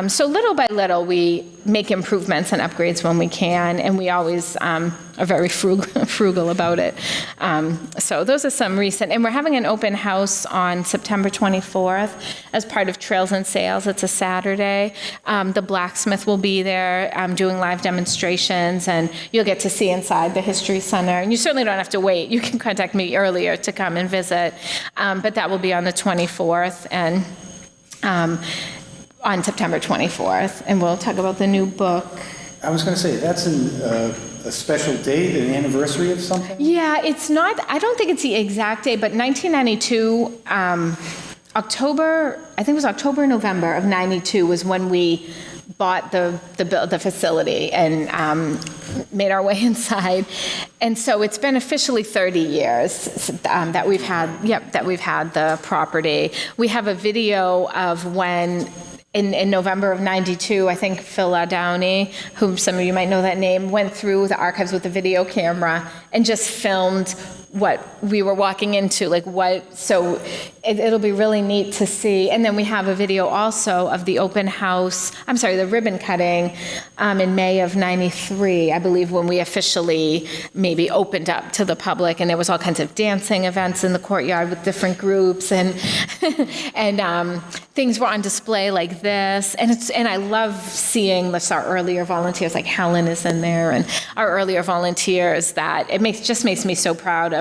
So little by little, we make improvements and upgrades when we can, and we always are very frugal about it. So those are some recent, and we're having an open house on September 24th as part of Trails and Sales. It's a Saturday. The blacksmith will be there doing live demonstrations, and you'll get to see inside the History Center. And you certainly don't have to wait. You can contact me earlier to come and visit. But that will be on the 24th and on September 24th. And we'll talk about the new book. I was going to say, that's a special date, an anniversary of something? Yeah, it's not, I don't think it's the exact date, but 1992, October, I think it was October, November of 92 was when we bought the facility and made our way inside. And so it's been officially 30 years that we've had the property. We have a video of when in November of 92, I think Phil Downey, whom some of you might know that name, went through the archives with a video camera and just filmed what we were walking into, so it'll be really neat to see. And then we have a video also of the the ribbon cutting in May of 93, I believe, when we officially maybe opened up to the public, and there was all kinds of dancing events in the courtyard with different groups, and things were on display like this. And I love seeing our earlier volunteers, like Helen is in there, and our earlier volunteers, that just makes me so proud of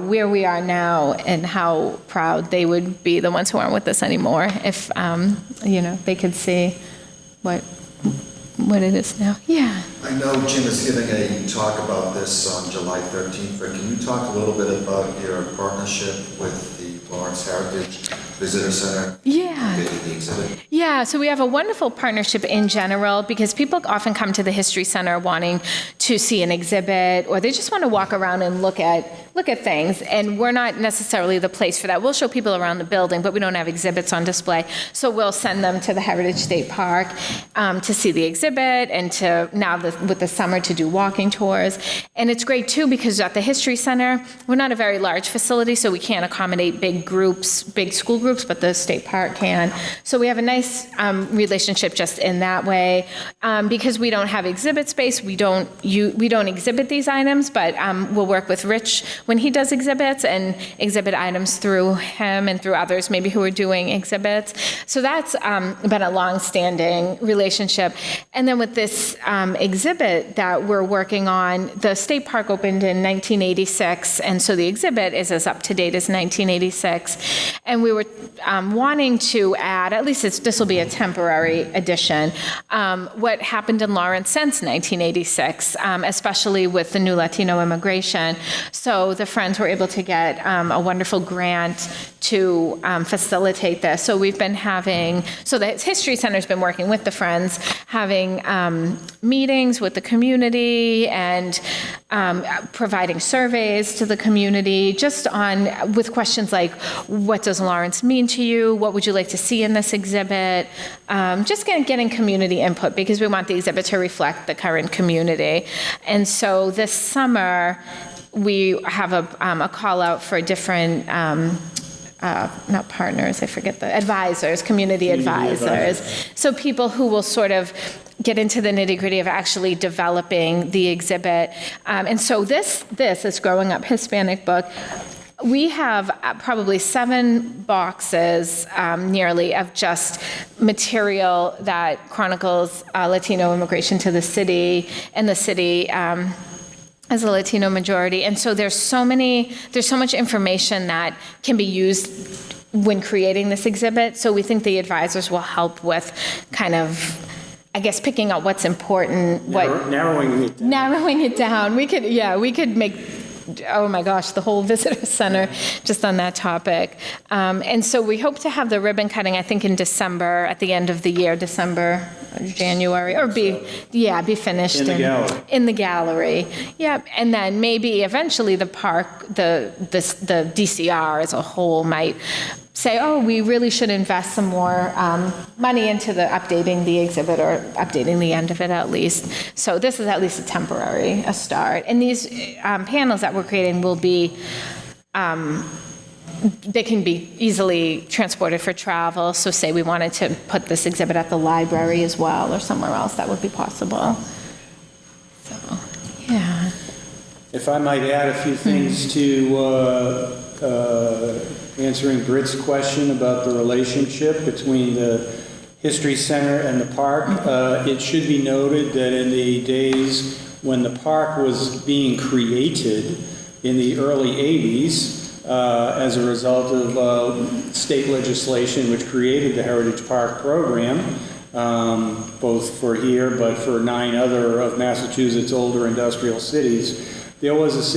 where we are now, and how proud they would be, the ones who aren't with us anymore, if they could see what it is now. Yeah. I know Jim is giving a talk about this on July 13th, but can you talk a little bit about your partnership with the Lawrence Heritage Visitor Center? Yeah. The exhibit? Yeah, so we have a wonderful partnership in general because people often come to the History Center wanting to see an exhibit or they just want to walk around and look at things, and we're not necessarily the place for that. We'll show people around the building, but we don't have exhibits on display. So we'll send them to the Heritage State Park to see the exhibit and to with the summer to do walking tours. And it's great too because at the History Center, we're not a very large facility, so we can't accommodate big groups, big school groups, but the state park can. So we have a nice relationship just in that way. Because we don't have exhibit space, we don't exhibit these items, but we'll work with Rich when he does exhibits and exhibit items through him and through others maybe who are doing exhibits. So that's been a long-standing relationship. And then with this exhibit that we're working on, the state park opened in 1986, and so the exhibit is as up-to-date as 1986. And we were wanting to add, at least this will be a temporary addition, what happened in Lawrence since 1986, especially with the new Latino immigration. So the Friends were able to get a wonderful grant to facilitate this. So we've been so the History Center's been working with the Friends, having meetings with the community and providing surveys to the community just with questions like, what does Lawrence mean to you? What would you like to see in this exhibit? Just getting community input because we want the exhibit to reflect the current community. And so this summer, we have a call out for different not partners, I forget advisors, community advisors. So people who will sort of get into the nitty-gritty of actually developing the exhibit. And so this is Growing Up Hispanic book. We have probably 7 boxes nearly of just material that chronicles Latino immigration to the city and the city as a Latino majority. And so there's so much information that can be used when creating this exhibit. So we think the advisors will help with kind of, I guess, picking out what's important, Narrowing it down. Narrowing it down. We could make, oh my gosh, the whole visitor center just on that topic. And so we hope to have the ribbon cutting, I think, in December, at the end of the year, December, January, or be finished in the gallery. Yep. And then maybe eventually the park, the DCR as a whole might say, oh, we really should invest some more money into updating the exhibit or updating the end of it at least. So this is at least a start. And these panels that we're creating will be, they can be easily transported for travel. So say we wanted to put this exhibit at the library as well or somewhere else, that would be possible. So, yeah. If I might add a few things to answering Britt's question about the relationship between the History Center and the park, it should be noted that in the days when the park was being created in the early 80s, as a result of state legislation which created the Heritage Park program, both for here but for 9 other of Massachusetts' older industrial cities, there was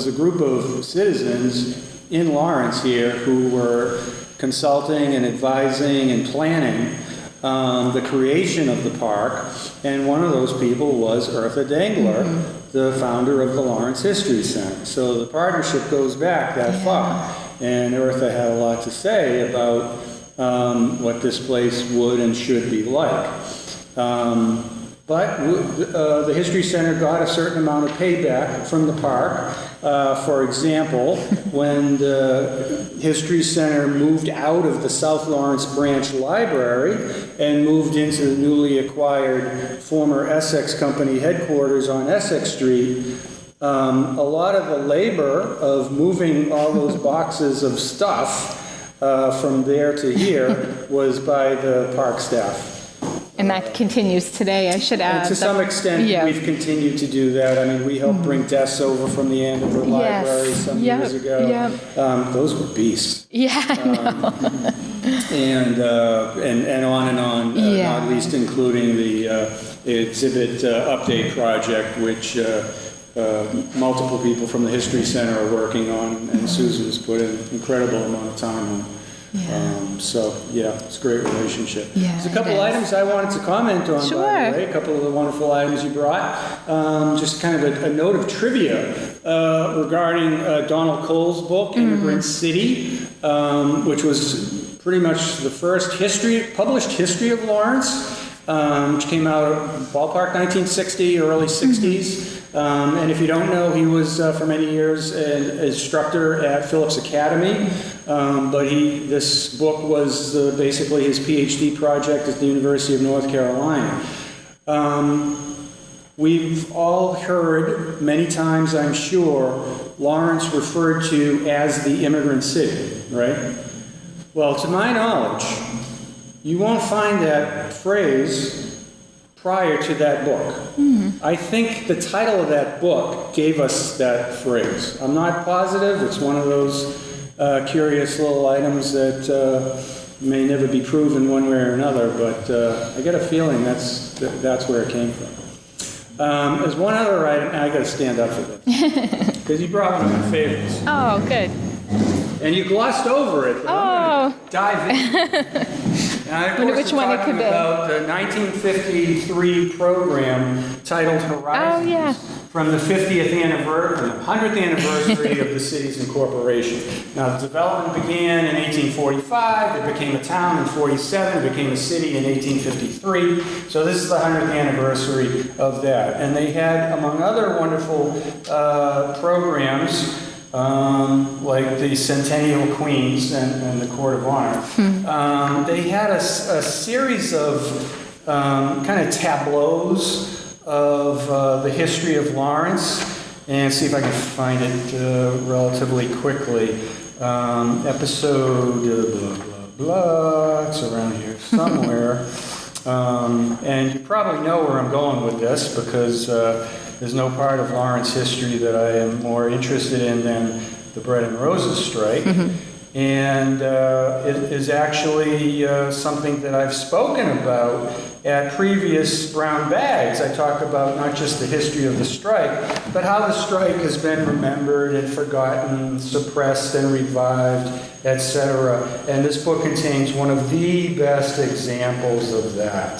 a group of citizens in Lawrence here who were consulting and advising and planning the creation of the park, and one of those people was Eartha Dangler, the founder of the Lawrence History Center. So the partnership goes back that far, and Eartha had a lot to say about what this place would and should be like. But the History Center got a certain amount of payback from the park. For example, when the History Center moved out of the South Lawrence Branch Library and moved into the newly acquired former Essex Company headquarters on Essex Street, a lot of the labor of moving all those boxes of stuff from there to here was by the park staff. And that continues today, I should add. And to some extent, we've continued to do that. I mean, we helped bring desks over from the Andover Library some years ago. Those were beasts. Yeah, I know. And on and on, not least including the exhibit update project, which multiple people from the History Center are working on, and Susan's put an incredible amount of time So, yeah, it's a great relationship. Yeah, There's a couple it is. items I wanted to comment on, by Sure. the way, a couple of the wonderful items you brought. Just kind of a note of trivia regarding Donald Cole's book, Immigrant City, which was pretty much the first published history of Lawrence, which came out ballpark 1960, early 60s. And if you don't know, he was for many years an instructor at Phillips Academy. But this book was basically his PhD project at the University of North Carolina. We've all heard many times, I'm sure, Lawrence referred to as the immigrant city, right? Well, to my knowledge, you won't find that phrase prior to that book. I think the title of that book gave us that phrase. I'm not positive. It's one of those curious little items that may never be proven one way or another, but I get a feeling that's where it came from. There's one other item, and I got to stand up for this, because you brought one of my favorites. Oh, good. And you glossed over it, but I'm going to dive in. And of Wonder course, which we're one it talking could be. about the 1953 program titled Horizons, Oh, yeah. from the 50th anniversary, the 100th anniversary of the city's incorporation. Now, the development began in 1845, it became a town in 47, it became a city in 1853, so this is the 100th anniversary of that. And they had, among other wonderful programs, like the Centennial Queens and the Court of Honor, they had a series of kind of tableaus of the history of Lawrence, and see if I can find it relatively quickly. Episode blah, blah, blah, it's around here somewhere. And you probably know where I'm going with this, because there's no part of Lawrence history that I am more interested in than the Bread and Roses strike. And it is actually something that I've spoken about at previous brown bags. I talked about not just the history of the strike, but how the strike has been remembered and forgotten, suppressed and revived, etc. And this book contains one of the best examples of that.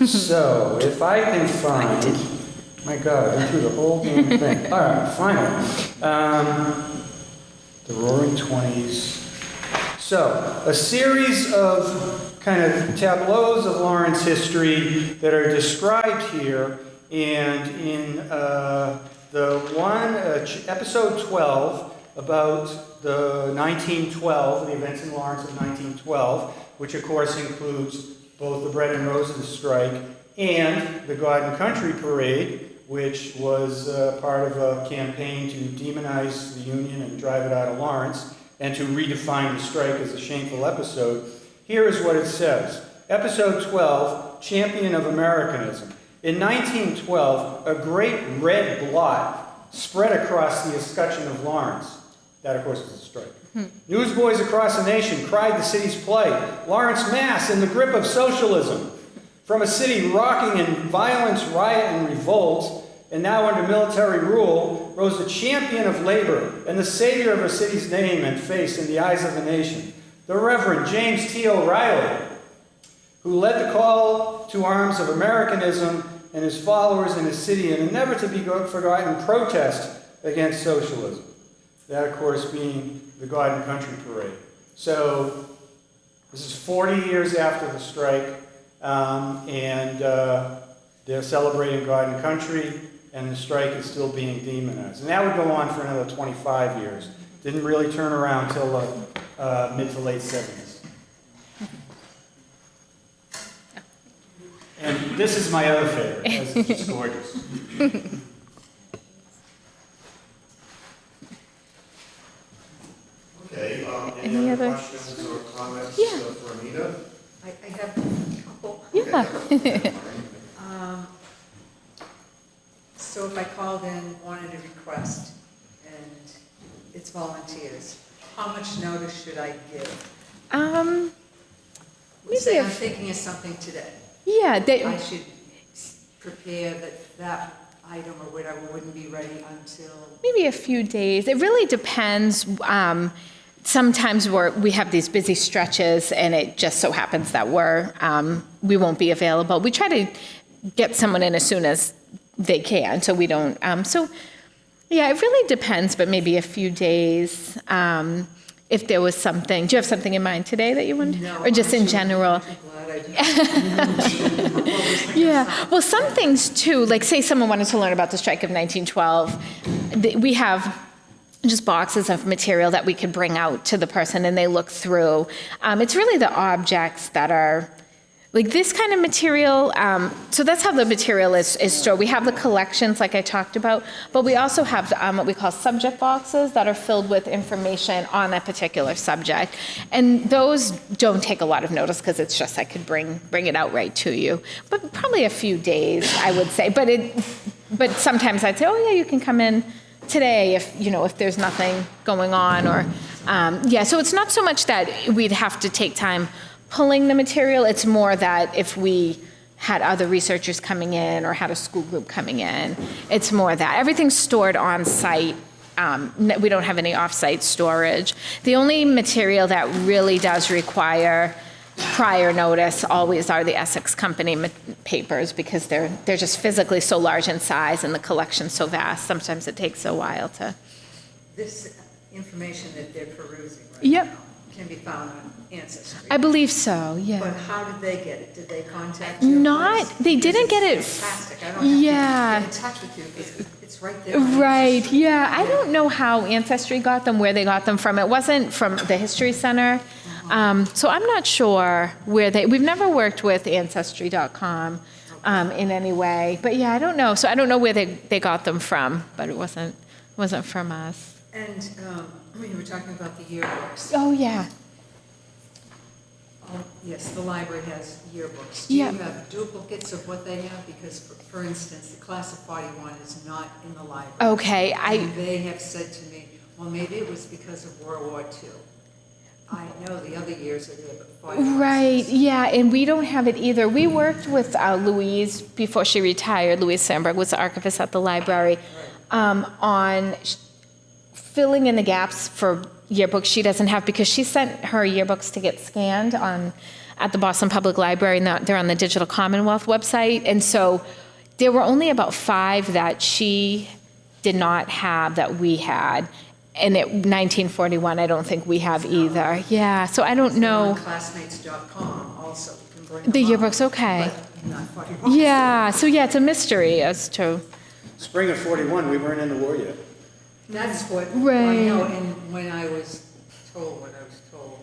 So, if I can find... My God, I've been through the whole damn thing. All right, finally. The Roaring Twenties. So, a series of kind of tableaus of Lawrence history that are described here, and in the one, episode 12, about the 1912, the events in Lawrence of 1912, which of course includes both the Bread and Roses strike and the God and Country Parade, which was part of a campaign to demonize the Union and drive it out of Lawrence, and to redefine the strike as a shameful episode. Here is what it says. Episode 12, Champion of Americanism. In 1912, a great red blot spread across the escutcheon of Lawrence. That, of course, is a strike. Newsboys across the nation cried the city's plight. Lawrence, Mass, in the grip of socialism. From a city rocking in violence, riot, and revolt, and now under military rule, rose the champion of labor and the savior of our city's name and face in the eyes of the nation, the Reverend James T. O'Reilly, who led the call to arms of Americanism and his followers in his city in a never-to-be-forgotten protest against socialism. That, of course, being the God and Country Parade. So, this is 40 years after the strike, and they're celebrating God and Country, and the strike is still being demonized. And that would go on for another 25 years. Didn't really turn around until mid to late 70s. And this is my other favorite, because it's just gorgeous. Okay, Any any other other- questions or comments Yeah. for Amita? I have a couple. Yeah. So if I called in, wanted a request, and it's volunteers, how much notice should I give? Maybe Say I'm a- thinking of something today. Yeah, I should prepare that item or whatever wouldn't be ready until, maybe a few days. It really depends. sometimes we have these busy stretches, and it just so happens that we won't be available. We try to get someone in as soon as they can, so we don't. So, yeah, it really depends, but maybe a few days. If there was something, do you have something in mind today that you want, or just in general? Yeah, well, some things too, like say someone wanted to learn about the strike of 1912, we have just boxes of material that we could bring out to the person and they look through. It's really the objects that are, like this kind of material, so that's how the material is stored. We have the collections like I talked about, but we also have what we call subject boxes that are filled with information on that particular subject. And those don't take a lot of notice because it's just I could bring it out right to you. But probably a few days, I would say. But sometimes I'd say, oh yeah, you can come in today if there's nothing going on, or so it's not so much that we'd have to take time pulling the material. It's more that if we had other researchers coming in or had a school group coming in, it's more that everything's stored on site. We don't have any off-site storage. The only material that really does require prior notice always are the Essex Company papers, because they're just physically so large in size and the collection's so vast. Sometimes it takes a while to. This information that they're perusing right Yep. now can be found on Ancestry. I believe so, yeah. But how did they get it? Did they contact you? They didn't get it. Fantastic. I don't have to get in touch with you because it's right there. Right, yeah. I don't know how Ancestry got them, where they got them from. It wasn't from the History Center. So I'm not sure we've never worked with Ancestry.com in any way. But yeah, I don't know. So I don't know where they got them from, but it wasn't from us. And we were talking about the yearbooks. Oh, yeah. Oh, yes, the library has yearbooks. Do you have duplicates of what they have? Because, for instance, the class of 41 is not in the library. Okay. And they have said to me, well, maybe it was because of World War II. I know the other years are there, but 41. Right, yeah, and we don't have it either. We worked with Louise before she retired. Louise Sandberg was the archivist at the library, on filling in the gaps for yearbooks she doesn't have, because she sent her yearbooks to get scanned at the Boston Public Library, and they're on the Digital Commonwealth website. And so there were only about 5 that she did not have that we had. And at 1941, I don't think we have either. Yeah, so I don't know. On classmates.com also, you can bring them The up, yearbooks, okay. but not 41. Yeah, so yeah, it's a mystery as to. Spring of 41, we weren't in the war yet. That's what I Right. know, and when I was told what I was told,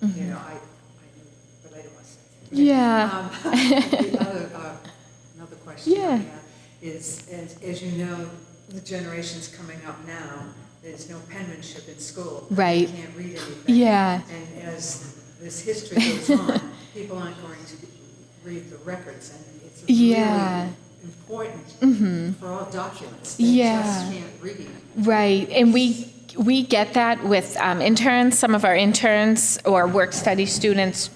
I knew, but I didn't want to say anything. Yeah. The other, another question I Yeah. have is, as you know, the generations coming up now, there's no penmanship in school. Right. You can't read anything. Yeah. And as this history goes on, people aren't going to read the records, and it's Yeah. really important for all documents. They Yeah. just can't read it. Right, and we get that with interns. Some of our interns or work study students,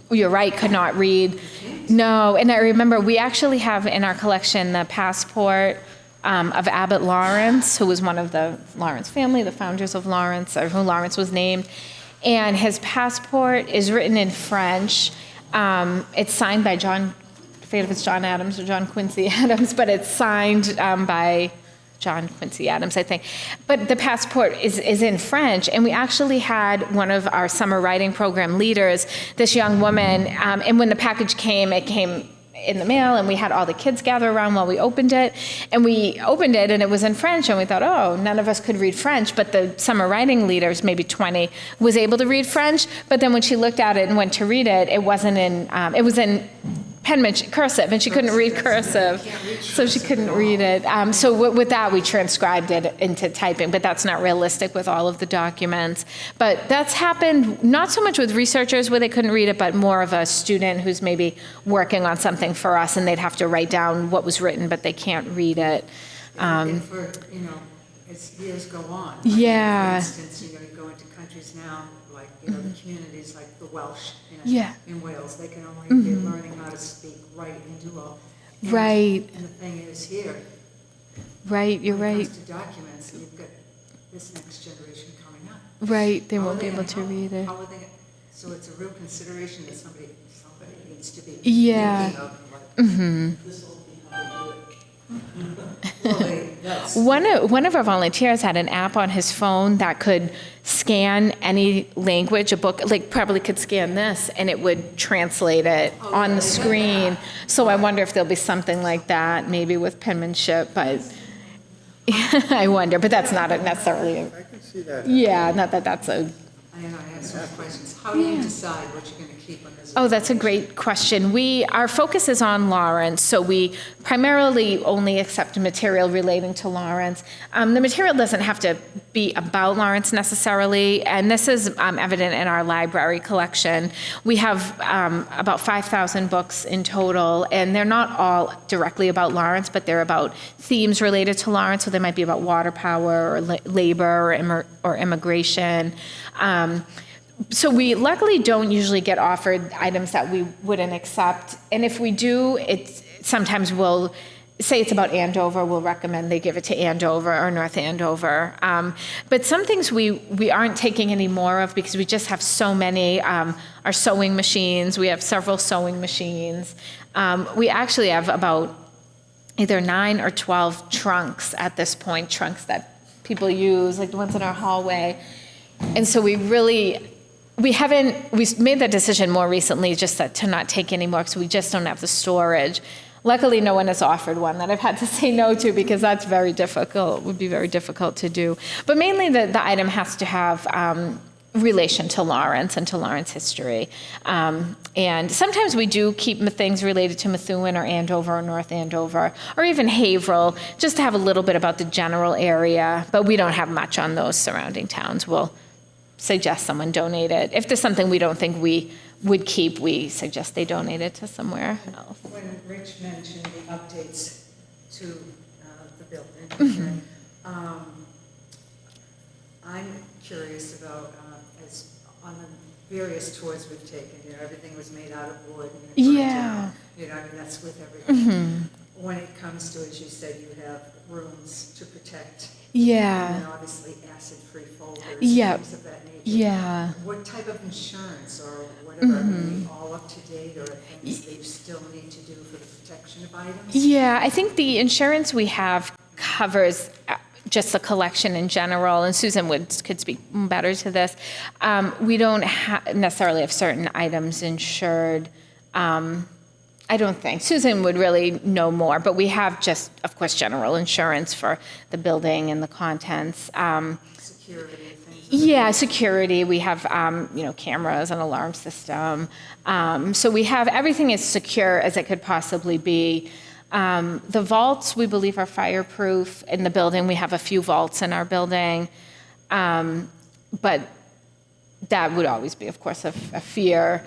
you're right, could not read. No, and I remember we actually have in our collection the passport of Abbott Lawrence, who was one of the Lawrence family, the founders of Lawrence, or who Lawrence was named. And his passport is written in French. It's signed by John, I forget if it's John Adams or John Quincy Adams, but it's signed by John Quincy Adams, I think. But the passport is in French, and we actually had one of our summer writing program leaders, this young woman, and when the package came, it came in the mail, and we had all the kids gather around while we opened it, and it was in French, and we thought, oh, none of us could read French, but the summer writing leaders, maybe 20, was able to read French, but then when she looked at it and went to read it, it wasn't in, it was in penmanship, cursive, and she couldn't read cursive, so she couldn't read it. So with that, we transcribed it into typing, but that's not realistic with all of the documents. But that's happened not so much with researchers where they couldn't read it, but more of a student who's maybe working on something for us, and they'd have to write down what was written, but they can't read it. And for, as years go on. Yeah. For instance, you go into countries now, like, the communities like the Welsh Yeah. in Wales, they can only be learning how to speak, write, and do all. And- Right. And the thing is here, Right, you're when it right. comes to documents, you've got this next generation coming up. Right, they How won't are be they- able to read it. How are they, so it's a real consideration that somebody needs to be Yeah. thinking of, like, this will be how we do it. Well, that's. One of our volunteers had an app on his phone that could scan any language, a book, like probably could scan this, and it would translate it on the screen. So I wonder if there'll be something like that, maybe with penmanship, but I wonder, but that's not necessarily, I can see that. yeah, not that that's a, I know, I have some questions. How do you decide what you're going to keep on this? oh, that's a great question. Our focus is on Lawrence, so we primarily only accept material relating to Lawrence. The material doesn't have to be about Lawrence necessarily, and this is evident in our library collection. We have about 5,000 books in total, and they're not all directly about Lawrence, but they're about themes related to Lawrence, so they might be about water power or labor or immigration. So we luckily don't usually get offered items that we wouldn't accept. And if we do, sometimes we'll say it's about Andover, we'll recommend they give it to Andover or North Andover. But some things we aren't taking any more of because we just have so many. Our sewing machines, we have several sewing machines. We actually have about either 9 or 12 trunks at this point, trunks that people use, like the ones in our hallway. And so we made that decision more recently just to not take any more because we just don't have the storage. Luckily, no one has offered one that I've had to say no to because that's very difficult, would be very difficult to do. But mainly the item has to have relation to Lawrence and to Lawrence history. And sometimes we do keep things related to Methuen or Andover or North Andover or even Haverhill, just to have a little bit about the general area, but we don't have much on those surrounding towns. We'll suggest someone donate it. If there's something we don't think we would keep, we suggest they donate it to somewhere else. When Rich mentioned the updates to the building, Mm-hmm. I'm curious about, as on the various tours we've taken, everything was made out of wood. And Yeah. I mean, that's with everything. Mm-hmm. When it comes to, as you said, you have rooms to protect. Yeah. And then obviously acid-free folders, Yep. things of that nature. Yeah. What type of insurance or whatever, are they all up to date, or are things they still need to do for the protection of items? Yeah, I think the insurance we have covers just the collection in general, and Susan could speak better to this. We don't necessarily have certain items insured. I don't think. Susan would really know more, but we have just, of course, general insurance for the building and the contents. Security, things. Yeah, security. We have, cameras and alarm system. So we have, everything is secure as it could possibly be. The vaults, we believe, are fireproof in the building. We have a few vaults in our building. But that would always be, of course, a fear.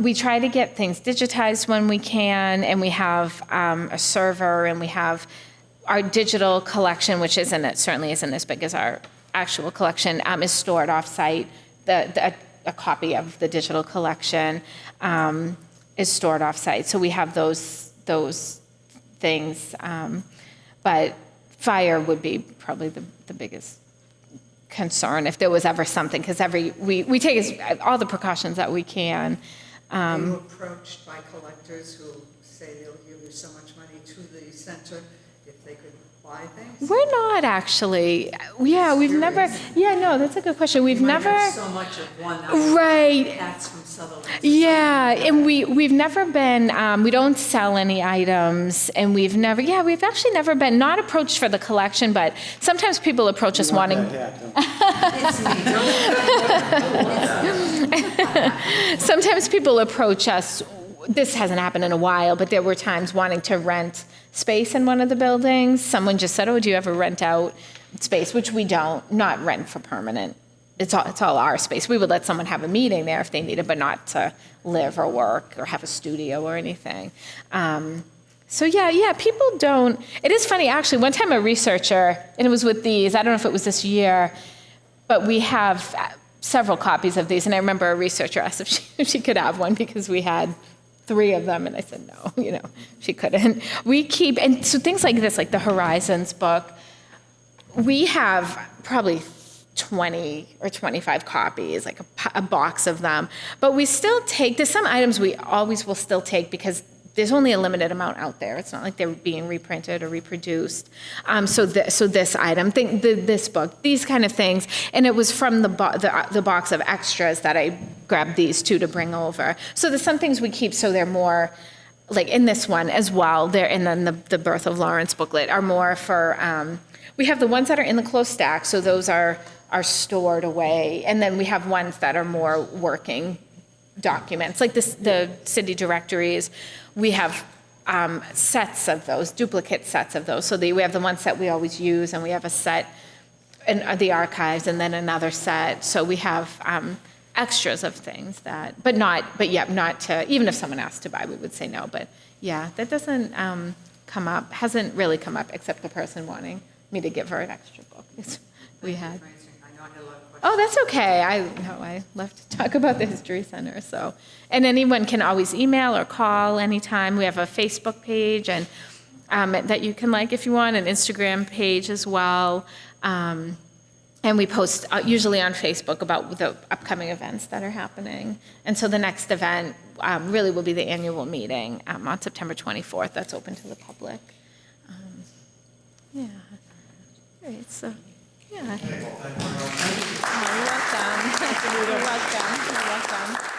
We try to get things digitized when we can, and we have a server, and we have our digital collection, which certainly isn't as big as our actual collection, is stored off-site. A copy of the digital collection is stored off-site. So we have those things. But fire would be probably the biggest concern if there was ever something, because we take all the precautions that we can. Are you approached by collectors who say they'll give you so much money to the center if they could buy things? We're not actually. Yeah, we've never. Yeah, no, that's a good question. We've You might never. have so much of one. Now. Right. That's from Sutherland. Yeah, and we've never been, we don't sell any items, and we've actually never been, not approached for the collection, but sometimes people approach us wanting. It's me. Sometimes people approach us, this hasn't happened in a while, but there were times wanting to rent space in one of the buildings. Someone just said, oh, do you ever rent out space? Which we don't, not rent for permanent. It's all our space. We would let someone have a meeting there if they needed, but not to live or work or have a studio or anything. So yeah, people don't. It is funny, actually. One time a researcher, and it was with these, I don't know if it was this year, but we have several copies of these, and I remember a researcher asked if she could have one because we had 3 of them, and I said no, she couldn't. We keep, and so things like this, like the Horizons book, we have probably 20 or 25 copies, like a box of them. But we still take, there's some items we always will still take because there's only a limited amount out there. It's not like they're being reprinted or reproduced. So this item, this book, these kind of things. And it was from the box of extras that I grabbed these two to bring over. So there's some things we keep so they're more, like in this one as well, there, and then the Birth of Lawrence booklet are more for, we have the ones that are in the closed stack, so those are stored away. And then we have ones that are more working documents, like the city directories. We have sets of those, duplicate sets of those. So we have the one set we always use, and we have a set in the archives, and then another set. So we have extras of things that, but not to, even if someone asked to buy, we would say no. But yeah, that doesn't come up, hasn't really come up, except the person wanting me to give her an extra book. We had. Oh, that's okay. I love to talk about the History Center. So, and anyone can always email or call anytime. We have a Facebook page and that you can like if you want, an Instagram page as well. And we post usually on Facebook about the upcoming events that are happening. And so the next event really will be the annual meeting on September 24th. That's open to the public. Yeah. All right. So. Yeah. Okay, well, thank you very much. Oh, you're welcome. You're welcome. You're welcome.